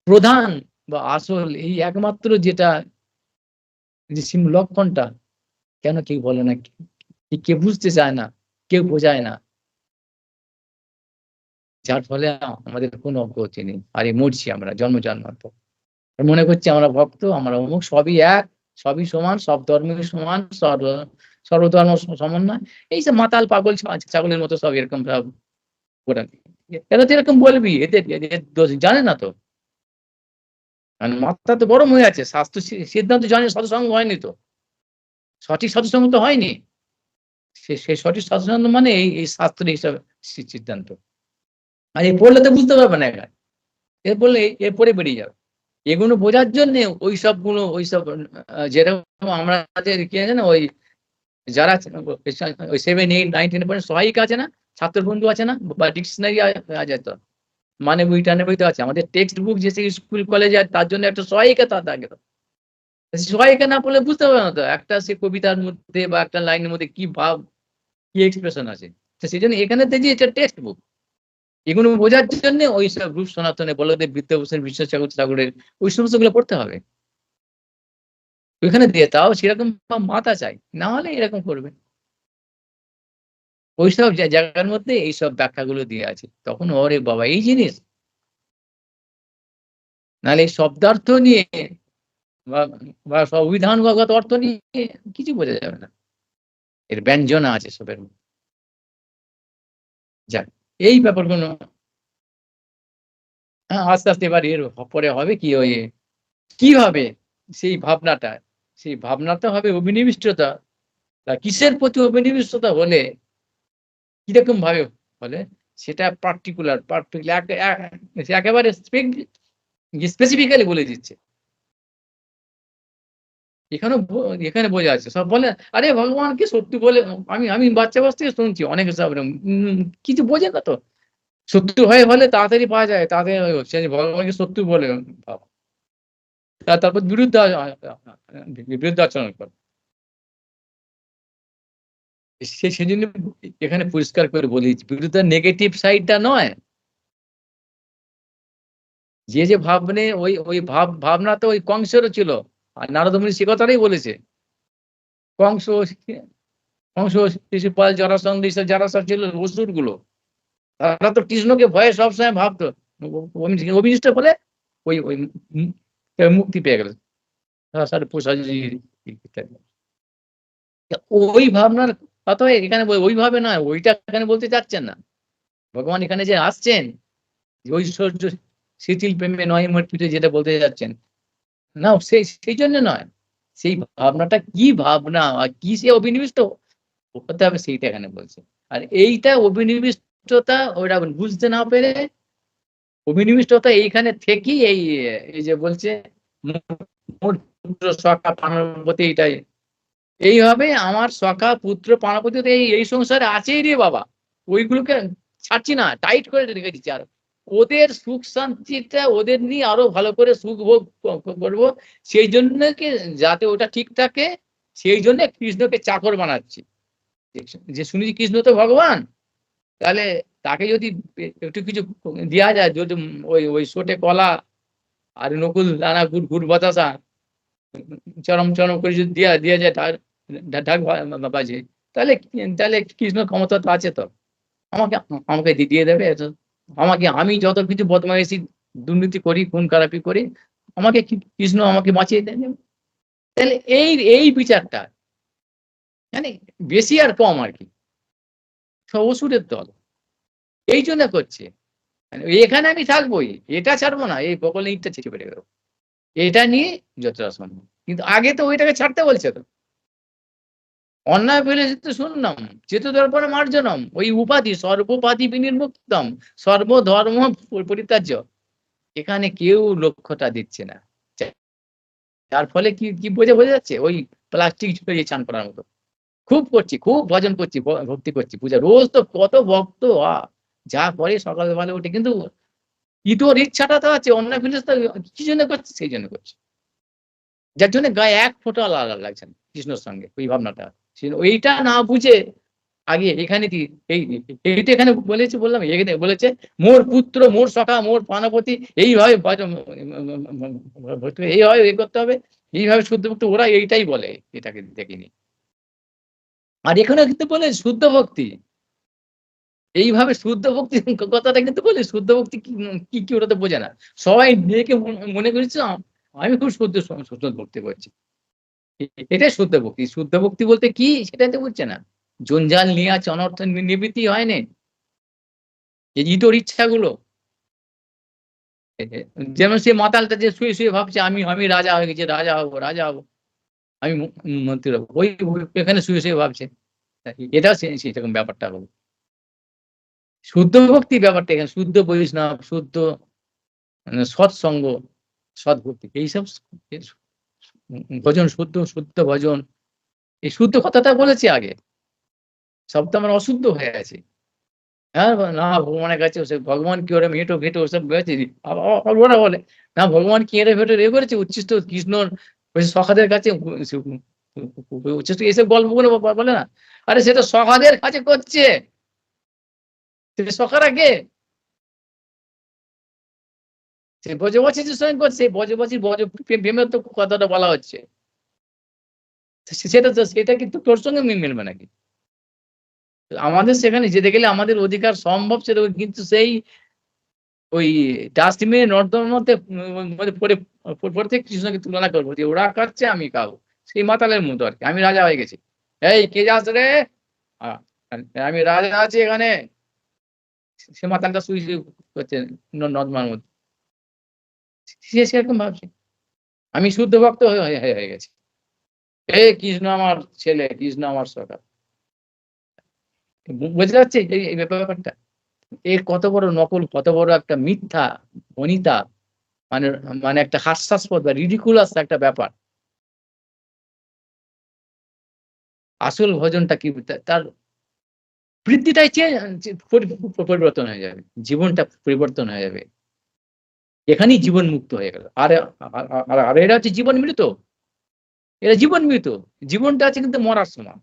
প্রধান বা আসল এই একমাত্র যেটা যে লক্ষণটা কেন কেউ বলে না, কেউ বুঝতে চায় না, কেউ বোঝায় না। যার ফলে আমাদের কোনো অগ্রগতি নেই। আর এই মরছি আমরা জন্মান্তর। মনে করছি আমরা ভক্ত, আমরা অমুক, সবই এক, সবই সমান, সব ধর্মই সমান, সর্বধর্ম সমন্বয়। এই যে মাতাল পাগল ছাগলের মতো সব এরকম ভাব ওরা। এরা তো এরকম বলবি, এদের দোষ জানে না তো। মানে মাথা তো গরম হয়ে আছে। স্বাস্থ্য সিদ্ধান্ত জানে সৎসঙ্গ হয়নি তো। সঠিক সৎসঙ্গ তো হয়নি। সেই সঠিক সৎসঙ্গ মানে এই শাস্ত্রের হিসাবে সিদ্ধান্ত। আর এই পড়লে তো বুঝতে পারবে না এরা। এর পড়লে এর পরে বেরিয়ে যাবে। এগুলো বোঝার জন্যে ওইসব যেরকম আমাদের কি আছে না ওই যারা ওই 7, 8, 9, 10 পর্যন্ত সহায়িকা আছে না, ছাত্র বন্ধু আছে না বা ডিকশনারি আছে তো। মানে বই টানে বই তো আছে। আমাদের টেক্সট বুক যে স্কুল কলেজে তার জন্য একটা সহায়িকা থাকে তো। সহায়িকা না পড়লে বুঝতে পারবে না তো একটা সে কবিতার মধ্যে বা একটা লাইনের মধ্যে কি ভাব, কি এক্সপ্রেশন আছে। তো সেজন্য এখানে দেখি এটা টেক্সট বুক। এগুলো বোঝার জন্য ওইসব রূপ সনাতনে বলদেব বিদ্যাভূষণ বিশ্বসাগর ঠাকুরের ওই সমস্ত গুলো পড়তে হবে। ওইখানে দিয়ে তাও সেরকম মাথা চাই, না হলে এরকম করবে। ওইসব জায়গার মধ্যে এইসব ব্যাখ্যাগুলো দিয়ে আছে। তখন ওরে বাবা এই জিনিস, নাহলে এই শব্দার্থ নিয়ে বা সংবিধানগত অর্থ নিয়ে কিছু বোঝা যাবে না। এর ব্যঞ্জনা আছে সবের মধ্যে। যাক, এই ব্যাপারগুলো আস্তে আস্তে এবার এর পরে হবে কি ওই কিভাবে সেই ভাবনাটা হবে অভিনিবিষ্টতা। কিসের প্রতি অভিনিবিষ্টতা হলে কিরকম ভাবে হলে সেটা পার্টিকুলার একেবারে স্পেসিফিক্যালি বলে দিচ্ছে। এখানে বোঝা যাচ্ছে। সব বলে, "আরে ভগবানকে সত্যি বলে।" আমি বাচ্চা অবস্থা থেকে শুনছি অনেক সব এরকম। কিছু বোঝে না তো। শত্রু হলে তাড়াতাড়ি পাওয়া যায়। তাড়াতাড়ি হচ্ছে যে ভগবানকে শত্রু বলে ভাবা। তারপর বিরুদ্ধে আচরণ করে। সেজন্য এখানে পরিষ্কার করে বলি, বিরুদ্ধে নেগেটিভ সাইডটা নয়। যে ভাবনে ওই ভাবনা তো ওই কংসেরও ছিল। আর নারদ মুনি সে কথাটাই বলেছে। কংস, কংস, শিশুপাল, জরাসন্ধ এইসব যারা সব ছিল অসুরগুলো, তারা তো কৃষ্ণকে ভয়ে সবসময় ভাবতো। অভিনিষ্ট বলে ওই মুক্তি পেয়ে গেল। ইত্যাদি। ওই ভাবনার কথা এখানে ওইভাবে নয়, ওইটা এখানে বলতে চাচ্ছেন না। ভগবান এখানে যে আসছেন, ঐশ্বর্য শিথিল প্রেমে নয় মোর পিঠে যেটা বলতে যাচ্ছেন। না সেই জন্য নয়। সেই ভাবনাটা কি ভাবনা আর কি সে অভিনিবিষ্ট হতে হবে সেইটা এখানে বলছে। আর এইটা অভিনিবিষ্টতা ওরা বুঝতে না পেরে অভিনিবিষ্টতা এইখানে থেকেই এই যে বলছে মোর পুত্র সখা প্রাণপতি এইটাই। এইভাবে আমার সখা পুত্র প্রাণপতি তো এই সংসারে আছেই রে বাবা। ওইগুলোকে ছাড়ছি না, টাইট করে রেখে দিচ্ছি। আর ওদের সুখ শান্তিটা ওদের নিয়ে আরো ভালো করে সুখ ভোগ করবো। সেই জন্য কি যাতে ওটা ঠিক থাকে, সেই জন্য কৃষ্ণকে চাকর বানাচ্ছি। যে শুনেছি কৃষ্ণ তো ভগবান, তাহলে তাকে যদি একটু কিছু দেওয়া যায়, যদি ওই সোটে কলা আর নকুল দানা গুড় বাতাসা চরম চরম করে যদি দেওয়া যায় ঢাক বাজে, তাহলে তাহলে কৃষ্ণ ক্ষমতা তো আছে তো। আমাকে আমাকে দিয়ে দেবে। আমাকে আমি যত কিছু বদমাইশি দুর্নীতি করি, খুন খারাপি করি, আমাকে কৃষ্ণ আমাকে বাঁচিয়ে দেন। তাহলে এই বিচারটা মানে বেশি আর কম আর কি, সব অসুরের দল এই জন্য করছে। মানে এখানে আমি থাকবোই, এটা ছাড়বো না, এই বকল ইটটা ছেড়ে বেড়ে গেল, এটা নিয়ে যতটা সম্ভব। কিন্তু আগে তো ওইটাকে ছাড়তে বলছে তো। অন্যায় ফেলে তো শুনলাম, চেতু দর্পণে মার্জনম, ওই উপাধি সর্বোপাধি বিনির্মুক্তম, সর্বধর্ম পরিত্যাজ্য। এখানে কেউ লক্ষ্যটা দিচ্ছে না। যার ফলে কি বোঝা যাচ্ছে, ওই প্লাস্টিক ঝুলিয়ে চান করার মতো। খুব করছি, খুব ভজন করছি, ভক্তি করছি, পূজা রোজ তো কত ভক্ত যা করে সকালবেলা উঠে, কিন্তু ইতর ইচ্ছাটা তো আছে, অন্য ফিলিস তো কি জন্য করছে, সেই জন্য করছে। যার জন্য গায়ে এক ফোঁটা লাল লাগছে না কৃষ্ণর সঙ্গে, ওই ভাবনাটা ওইটা না বুঝে আগে এখানে কি এইটা এখানে বলেছে, বললাম এখানে বলেছে মোর পুত্র মোর সখা মোর প্রাণপতি, এইভাবে এইভাবে করতে হবে, এইভাবে শুদ্ধ ভক্তি, ওরা এইটাই বলে, এটাকে দেখিনি। আর এখানে কিন্তু বলে শুদ্ধ ভক্তি, এইভাবে শুদ্ধ ভক্তি কথাটা কিন্তু বলে শুদ্ধ ভক্তি কি ওরা তো বোঝে না। সবাই নিজেকে মনে করেছে আমি খুব শুদ্ধ ভক্তি করছি। এটাই শুদ্ধ ভক্তি। শুদ্ধ ভক্তি বলতে কি সেটাই তো বুঝছে না। জঞ্জাল নিয়ে আছে, অনর্থ নিবৃত্তি হয়নি। এই ইতর ইচ্ছাগুলো, যেমন সে মাতালটা যে শুয়ে ভাবছে আমি রাজা হয়ে গেছি, রাজা হবো, আমি মন্ত্রী হবো, ওই এখানে শুয়ে ভাবছে। এটাও সেরকম ব্যাপারটা হলো। শুদ্ধ ভক্তি ব্যাপারটা এখানে শুদ্ধ বৈষ্ণব, শুদ্ধ সৎসঙ্গ, সৎভক্তি, এইসব ভজন, শুদ্ধ ভজন, এই শুদ্ধ কথাটা বলেছি আগে। সব তো আমরা অশুদ্ধ হয়ে আছি। হ্যাঁ, না ভগবানের কাছে ভগবান কি ওরা মেটো ঘেটো ওসব গেছে। ওরা বলে না ভগবান কি এরে ভেটো এ করেছে, উচ্ছিষ্ট কৃষ্ণর ওই সখাদের কাছে উচ্ছিষ্ট এইসব গল্পগুলো বলে না। আরে সেটা সখাদের কাছে করছে, সখারা কে? সে ব্রজবাসীদের সঙ্গে করছে, ব্রজবাসীর প্রেমের তো কথাটা বলা হচ্ছে। সেটা কিন্তু তোর সঙ্গে মিলবে নাকি? আমাদের সেখানে যেতে গেলে আমাদের অধিকার সম্ভব সেটা, কিন্তু সেই ওই ডাস্টবিনে নর্দমার মধ্যে পড়ে থেকে কৃষ্ণকে তুলনা করবো যে ওরা খাচ্ছে আমি খাবো, সেই মাতালের মতো আর কি। আমি রাজা হয়ে গেছি, এই কে যাস রে, আহ, আমি রাজা আছি এখানে। সে মাতালটা শুয়ে করছে নর্দমার মধ্যে, সে সেরকম ভাবছে আমি শুদ্ধ ভক্ত হয়ে গেছি, এই কৃষ্ণ আমার ছেলে, কৃষ্ণ আমার সখা। বুঝতে পারছি এই ব্যাপারটা, এর কত বড় নকল, কত বড় একটা মিথ্যা বনিতা মানে মানে একটা হাস্যাস্পদ বা রিডিকুলাস একটা ব্যাপার। আসল ভজনটা কি তার বৃদ্ধিটাই পরিবর্তন হয়ে যাবে। জীবনটা পরিবর্তন হয়ে যাবে। এখানেই জীবন মুক্ত হয়ে গেল। আর এরা হচ্ছে জীবন মৃত। এরা জীবন মৃত। জীবনটা আছে কিন্তু মরার সমান।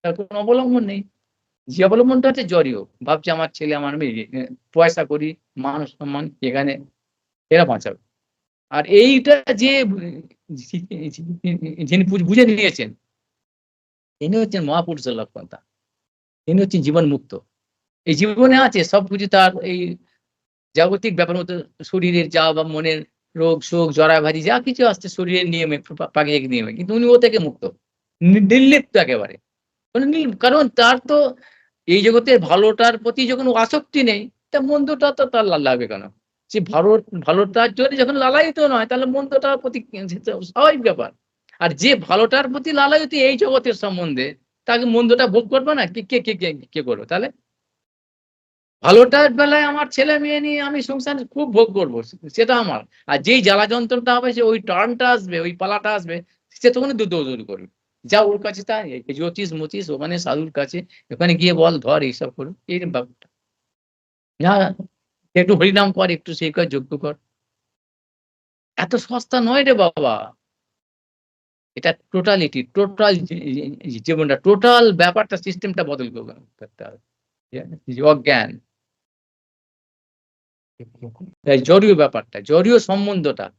তার কোনো অবলম্বন নেই। যে অবলম্বনটা হচ্ছে জড়ীয়। ভাবছে আমার ছেলে, আমার মেয়ে, পয়সা কড়ি, মান সম্মান এখানে এরা বাঁচাবে। আর এইটা যে যিনি বুঝে নিয়েছেন, তিনি হচ্ছেন মহাপুরুষের লক্ষণতা। তিনি হচ্ছেন জীবন মুক্ত। এই জীবনে আছে সবকিছু তার এই জাগতিক ব্যাপার মতো শরীরের যা বা মনের রোগ, শোক, জরাব্যাধি যা কিছু আসছে শরীরের নিয়মে, প্রাকৃতিক নিয়মে। কিন্তু উনি ও থেকে মুক্ত। নির্লিপ্ত একেবারে। মানে কারণ তার তো এই জগতের ভালোটার প্রতি যখন আসক্তি নেই, তা মন্দটা তো তার লাগবে কেন? সে ভালোটার জন্য যখন লালায়িত নয়, তাহলে মন্দটার প্রতি স্বাভাবিক ব্যাপার। আর যে ভালোটার প্রতি লালায়িত এই জগতের সম্বন্ধে, তাকে মন্দটা ভোগ করবে না? কে করবে তাহলে? ভালোটার বেলায় আমার ছেলে-মেয়ে নিয়ে আমি সংসারে খুব ভোগ করব। সেটা আমার। আর যেই জ্বালা যন্ত্রণটা হবে, সে ওই টার্নটা আসবে, ওই পালাটা আসবে, সে তখনই দৌড়াদৌড়ি করবে। যা ওর কাছে তাই, জ্যোতিষ-মোতিষ ওখানে সাধুর কাছে, ওখানে গিয়ে বল ধর এইসব করুন। এইরকম ব্যাপারটা। না, একটু হরিনাম কর, একটু সেই কর, যজ্ঞ কর। এত সস্তা নয় রে বাবা। এটা টোটালিটি, টোটাল জীবনটা, টোটাল ব্যাপারটা, সিস্টেমটা বদল করতে হবে। অজ্ঞান। এই জড়ীয় ব্যাপারটা, জড়ীয় সম্বন্ধটা,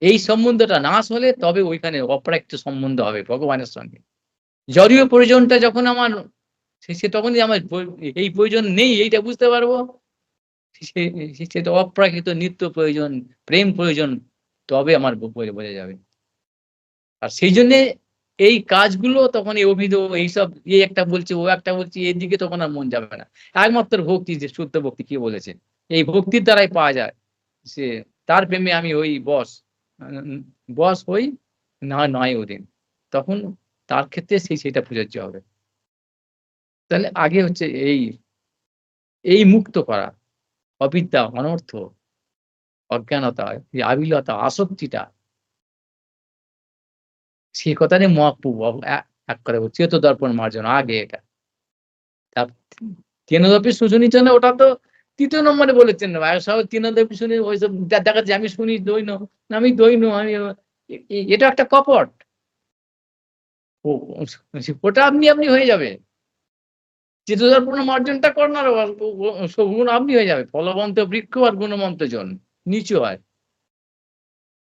এই সম্বন্ধটা নাশ হলে তবে ওইখানে অপর একটা সম্বন্ধ হবে ভগবানের সঙ্গে। জড়ীয় প্রয়োজনটা যখন আমার সে তখনই আমার এই প্রয়োজন নেই এইটা বুঝতে পারবো। সে সেটা অপ্রাকৃত নিত্য প্রয়োজন, প্রেম প্রয়োজন, তবে আমার বোঝা যাবে। আর সেইজন্যে এই কাজগুলো তখন এই অভিনয় এইসব একটা বলছে, ও একটা বলছে, এদিকে তখন আর মন যাবে না। একমাত্র ভক্তি, যে শুদ্ধ ভক্তি কে বলেছে? এই ভক্তির দ্বারাই পাওয়া যায়। সে তার প্রেমে আমি হই বশ। বশ হই, না নয় অধীন। তখন তার ক্ষেত্রে সেটা প্রযোজ্য হবে। তাহলে আগে হচ্ছে এই মুক্ত করা। অবিদ্যা, অনর্থ, অজ্ঞানতা, এই আবিলতা, আসক্তিটা, সে কথাটাই মহাপ্রভু এক কথা বলছে, চেতদর্পণ মার্জনা আগে এটা। তা তিনদপি শুশুনি না, ওটা তো ৩য় নম্বরে বলেছেন না। সব তিনদপি শুনি ওইসব দেখা যাচ্ছে আমি শুনি দৈন, আমি দৈন, আমি এটা একটা কপট। ও ওটা আপনি হয়ে যাবে। চিত্তদর্পণ মার্জনটা করুন, আর গুণ আপনি হয়ে যাবে। ফলবন্ত বৃক্ষ আর গুণমন্ত জন নিচু হয়।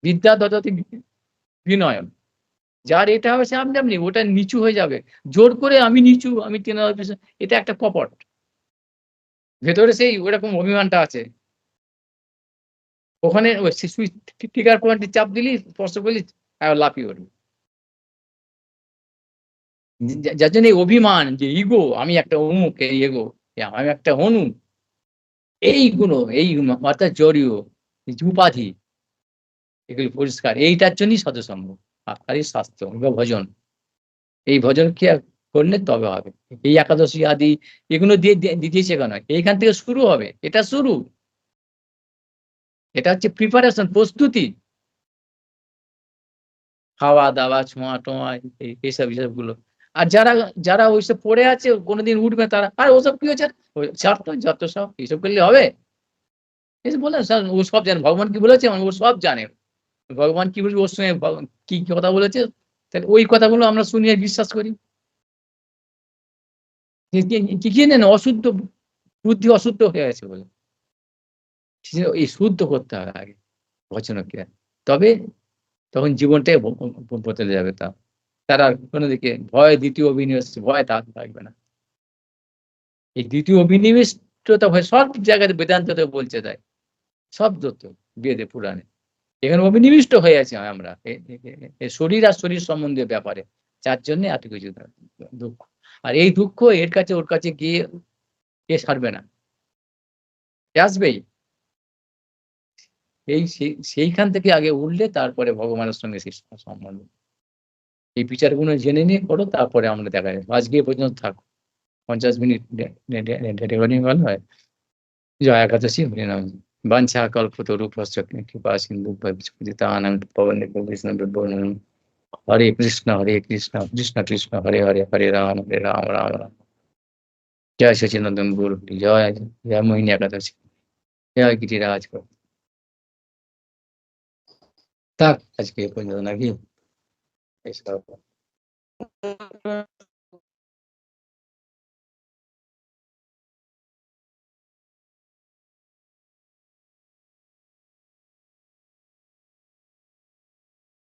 বিদ্যা দদাতি বিনয়ন। যার এটা হবে সে আপনি ওটা নিচু হয়ে যাবে। জোর করে আমি নিচু, আমি তিনদপি, এটা একটা কপট। ভেতরে সেই ওরকম অভিমানটা আছে। ওখানে ওই সুইচ ট্রিগার পয়েন্টে চাপ দিলি, স্পর্শ করলি, লাফিয়ে উঠবে। যার জন্য এই অভিমান, যে ইগো, আমি একটা অমুক, এই এগো, আমি একটা হনু, এই গুণ অর্থাৎ জড়ীয় এই যে উপাধি, এগুলি পরিষ্কার। এইটার জন্যই সৎসঙ্গ আর এই স্বাস্থ্য বা ভজন। এই ভজন ক্রিয়া করলে তবে হবে। এই একাদশী আদি এগুলো দিয়েছে কেন? এইখান থেকে শুরু হবে। এটা শুরু। এটা হচ্ছে প্রিপারেশন, প্রস্তুতি। খাওয়া-দাওয়া, ছোঁয়া-টোয়া, এইসব গুলো। আর যারা ওইসব পড়ে আছে, কোনদিন উঠবে তারা, আর ওসব কি হয়েছে? ওই ছাড় তো, যত সব, এসব করলে হবে? এসব বলে ও সব জানে। ভগবান কি বলেছে? ও সব জানে। ভগবান কি বলেছে ওর সঙ্গে কি কথা বলেছে? তাহলে ওই কথাগুলো আমরা শুনি আর বিশ্বাস করি। কি জানেন? অশুদ্ধ বুদ্ধি, অশুদ্ধ হয়ে আছে বলে। এই শুদ্ধ করতে হবে আগে বচনক্রিয়া। তবে তখন জীবনটাই বদলে যাবে তা। তারা কোনো দিকে ভয়, দ্বিতীয় অভিনিবেশ, ভয় তার থাকবে না। এই দ্বিতীয় অভিনিবিষ্টতা ভয় সব জায়গাতে বেদান্ততে বলছে তাই। সব যত বেদে, পুরাণে। এখানে অভিনিবিষ্ট হয়ে আছি আমরা শরীর আর শরীর সম্বন্ধীয় ব্যাপারে। যার জন্যে এত কিছু দুঃখ। আর এই দুঃখ এর কাছে ওর কাছে গিয়ে সারবে না। এ আসবেই। সেইখান থেকে আগে উঠলে তারপরে ভগবানের সঙ্গে সেই সম্বন্ধ। এই বিচারগুলো জেনে নিয়ে করো, তারপরে আমরা দেখা যাবে। আজকে এ পর্যন্ত থাকো। ৫০ মিনিট রেকর্ডিং ভালো হয়। জয় একাদশী হরিনাম বাঞ্ছা কল্পতরুভ্যশ্চ কৃপা সিন্ধু পতিতানাং পাবনেভ্যো বৈষ্ণবেভ্যো নমো। হরে কৃষ্ণ কৃষ্ণ কৃষ্ণ হরে হরে, হরে রাম রাম রাম। জয় সচিনন্দন গুরু, জয় জয় মোহিনী একাদশী, জয় গিরিরাজ। থাক আজকে এ পর্যন্ত নাকি? এসব